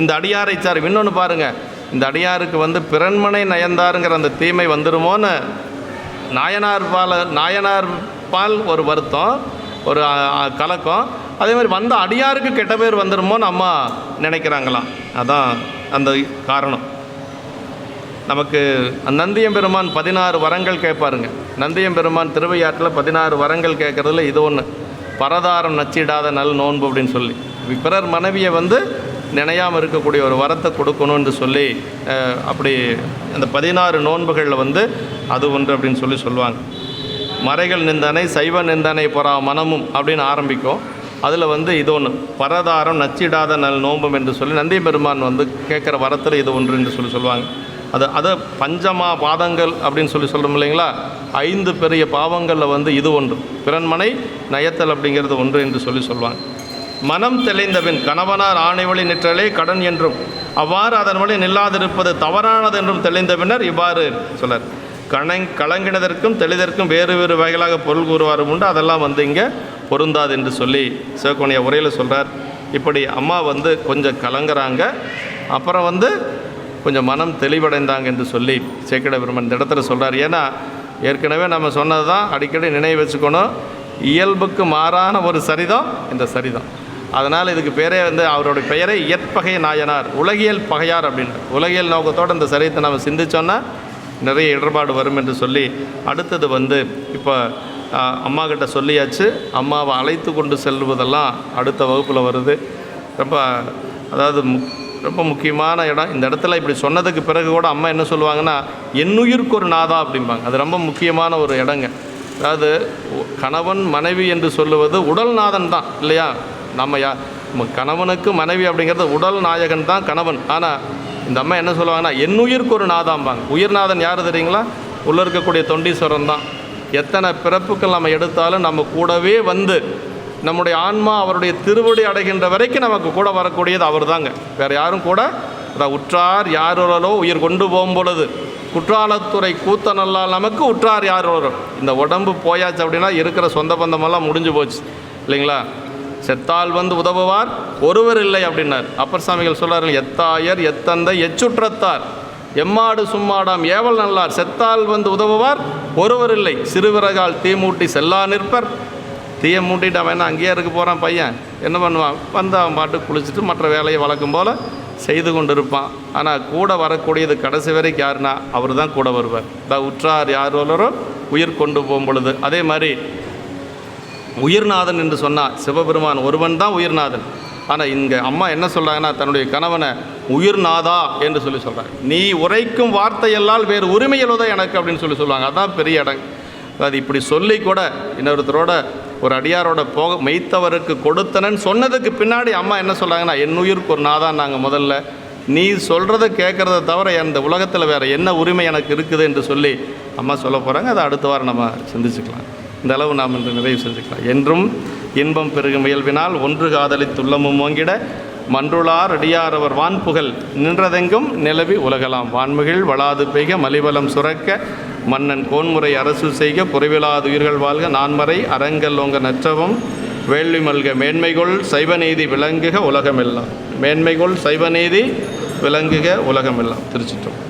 இந்த அடியாரை சார். இன்னொன்று பாருங்கள், இந்த அடியாருக்கு பிறன்மனை நயந்தாருங்கிற அந்த தீமை வந்துடுமோன்னு நாயனார் பால் ஒரு வருத்தம், ஒரு கலக்கம். அதே மாதிரி அடியாருக்கு கெட்ட பேர் வந்துடுமோன்னு அம்மா நினைக்கிறாங்களாம். அதான் அந்த காரணம். நமக்கு நந்தியம்பெருமான் 16 வரங்கள் கேட்பாருங்க. நந்தியம்பெருமான் திருவையாற்றில் 16 வரங்கள் கேட்குறதுல இது ஒன்று. பரதாரம் நச்சிடாத நல் நோன்பு அப்படின்னு சொல்லி பிறர் மனைவியை நினையாமல் இருக்கக்கூடிய ஒரு வரத்தை கொடுக்கணும்னு சொல்லி அப்படி அந்த 16 நோன்புகளில் அது ஒன்று அப்படின்னு சொல்லி சொல்லுவாங்க. மறைகள் நிந்தனை சைவ நிந்தனை பொறா மனமும் அப்படின்னு ஆரம்பிக்கும். அதில் இது ஒன்று, பரதாரம் நச்சிடாத நல் நோன்பும் என்று சொல்லி நந்திய பெருமான் கேட்குற வரத்தில் இது ஒன்று என்று சொல்லி சொல்லுவாங்க. அது பஞ்சமா பாதங்கள் அப்படின்னு சொல்லி சொல்கிறோம் இல்லைங்களா. 5 பெரிய பாவங்களில் இது ஒன்று. பிறன்மனை நயத்தல் அப்படிங்கிறது ஒன்று என்று சொல்லி சொல்லுவாங்க. மனம் தெளிந்தபின் கணவனார் ஆணை வழி நிற்றலே கடன் என்றும் அவ்வாறு அதன் வழி நில்லாதிருப்பது தவறானது என்றும் தெளிந்த பின்னர் இவ்வாறு சொல்லார். கலங்கினதற்கும் தெளிதற்கும் வேறு வேறு வகைகளாக பொருள் கூறுவாரும் உண்டு. அதெல்லாம் இங்கே பொருந்தாது என்று சொல்லி சிவகோணிய உரையில் சொல்கிறார். இப்படி அம்மா கொஞ்சம் கலங்குறாங்க, அப்புறம் கொஞ்சம் மனம் தெளிவடைந்தாங்க என்று சொல்லி சேக்கிழார் பெருமான் இந்த இடத்துல சொல்கிறார். ஏன்னா ஏற்கனவே நம்ம சொன்னது தான் அடிக்கடி நினைவு வச்சுக்கணும். இயல்புக்கு மாறான ஒரு சரிதம் இந்த சரிதம். அதனால் இதுக்கு பேரே அவருடைய பெயரே இயற்பகை நாயனார், உலகியல் பகையார் அப்படின்னு. உலகியல் நோக்கத்தோடு இந்த சரிதத்தை நம்ம சிந்திச்சோன்னா நிறைய இடர்பாடு வரும் என்று சொல்லி, அடுத்தது இப்போ அம்மா கிட்ட சொல்லியாச்சு. அம்மாவை அழைத்து கொண்டு செல்வதெல்லாம் அடுத்த வகுப்பில் வருது. அதாவது ரொம்ப முக்கியமான இடம். இந்த இடத்துல இப்படி சொன்னதுக்கு பிறகு கூட அம்மா என்ன சொல்லுவாங்கன்னா, என்னுயிருக்கு ஒரு நாதா அப்படிம்பாங்க. அது ரொம்ப முக்கியமான ஒரு இடங்க. அதாவது கணவன் மனைவி என்று சொல்லுவது உடல் நாதன் தான் இல்லையா? நம்ம கணவனுக்கு மனைவி அப்படிங்கிறது உடல் நாயகன் தான் கணவன். ஆனால் இந்த அம்மா என்ன சொல்லுவாங்கன்னா, என்னுயிருக்கு ஒரு நாதாம்பாங்க. உயிர்நாதன் யார் தெரியுங்களா? உள்ளே இருக்கக்கூடிய தொண்டீஸ்வரன் தான். எத்தனை பிறப்புகள் நம்ம எடுத்தாலும் நம்ம கூடவே நம்முடைய ஆன்மா அவருடைய திருவடி அடைகின்ற வரைக்கும் நமக்கு கூட வரக்கூடியது அவர் தாங்க, வேறு யாரும் கூட. அதான் உற்றார் யாரோ உயிர் கொண்டு போகும் பொழுது குற்றாலத்துறை கூத்தனல்லால் நமக்கு உற்றார் யாரோ. இந்த உடம்பு போயாச்சு அப்படின்னா இருக்கிற சொந்த பந்தமெல்லாம் முடிஞ்சு போச்சு இல்லைங்களா? செத்தால் உதவுவார் ஒருவர் இல்லை அப்படின்னார். அப்பர் சாமிகள் சொல்கிறார்கள், எத்தாயர் எத்தந்தை எச்சுற்றத்தார் எம்மாடு சும்மாடாம் ஏவல் நல்லார் செத்தால் உதவுவார் ஒருவர் இல்லை சிறுவிறகால் தீமூட்டி செல்லா நிற்பர். தீயை மூட்டிட்டு அவன் என்ன அங்கேயே இருக்க போகிறான் பையன், என்ன பண்ணுவான்? அவன் பாட்டு குளிச்சுட்டு மற்ற வேலையை வழக்கம் போல் செய்து கொண்டு இருப்பான். ஆனால் கூட வரக்கூடியது கடைசி வரைக்கும் யாருன்னா அவர் தான் கூட வருவார். உற்றார் யார் வளரோ உயிர் கொண்டு போகும் பொழுது. அதே மாதிரி உயிர்நாதன் என்று சொன்னால் சிவபெருமான் ஒருவன் தான் உயிர்நாதன். ஆனால் இங்கே அம்மா என்ன சொல்கிறாங்கன்னா, தன்னுடைய கணவனை உயிர்நாதா என்று சொல்கிறாங்க. நீ உரைக்கும் வார்த்தையெல்லாம் வேறு உரிமையலோதா எனக்கு அப்படின்னு சொல்லுவாங்க. அதான் பெரிய இடம். அது இப்படி சொல்லி கூட இன்னொருத்தரோட ஒரு அடியாரோட மெய்த்தவருக்கு கொடுத்தனன்னு சொன்னதுக்கு பின்னாடி அம்மா என்ன சொல்கிறாங்கன்னா, என் உயிருக்கு ஒரு நாதான். நாங்கள் முதல்ல நீ சொல்கிறத கேட்குறத தவிர அந்த உலகத்தில் வேறு என்ன உரிமை எனக்கு இருக்குது என்று சொல்லி அம்மா சொல்ல போகிறாங்க. அதை அடுத்த வாரம் நம்ம சிந்திச்சுக்கலாம். இந்த அளவு நாம் இன்று நிறைவு செஞ்சுக்கலாம். என்றும் இன்பம் பெருகு முயல்வினால் ஒன்று காதலித்துள்ளமும் ஓங்கிட மன்றுளார் அடியாரவர் வான்புகழ் நின்றதெங்கும் நிலவி உலகலாம் வான்முகில் வளாது பெய்க மலிவலம் சுரக்க மன்னன் கோன்முறை அரசு செய்க குறைவிலாது உயிர்கள் வாழ்க நான்மறை அரங்கல் ஓங்க நற்றவம் வேள்வி மல்க மேன்மைகொள் சைவநீதி விளங்குக உலகமெல்லாம். மேன்மைகொள் சைவநீதி விளங்குக உலகமெல்லாம். திருச்சிற்றம்பலம்.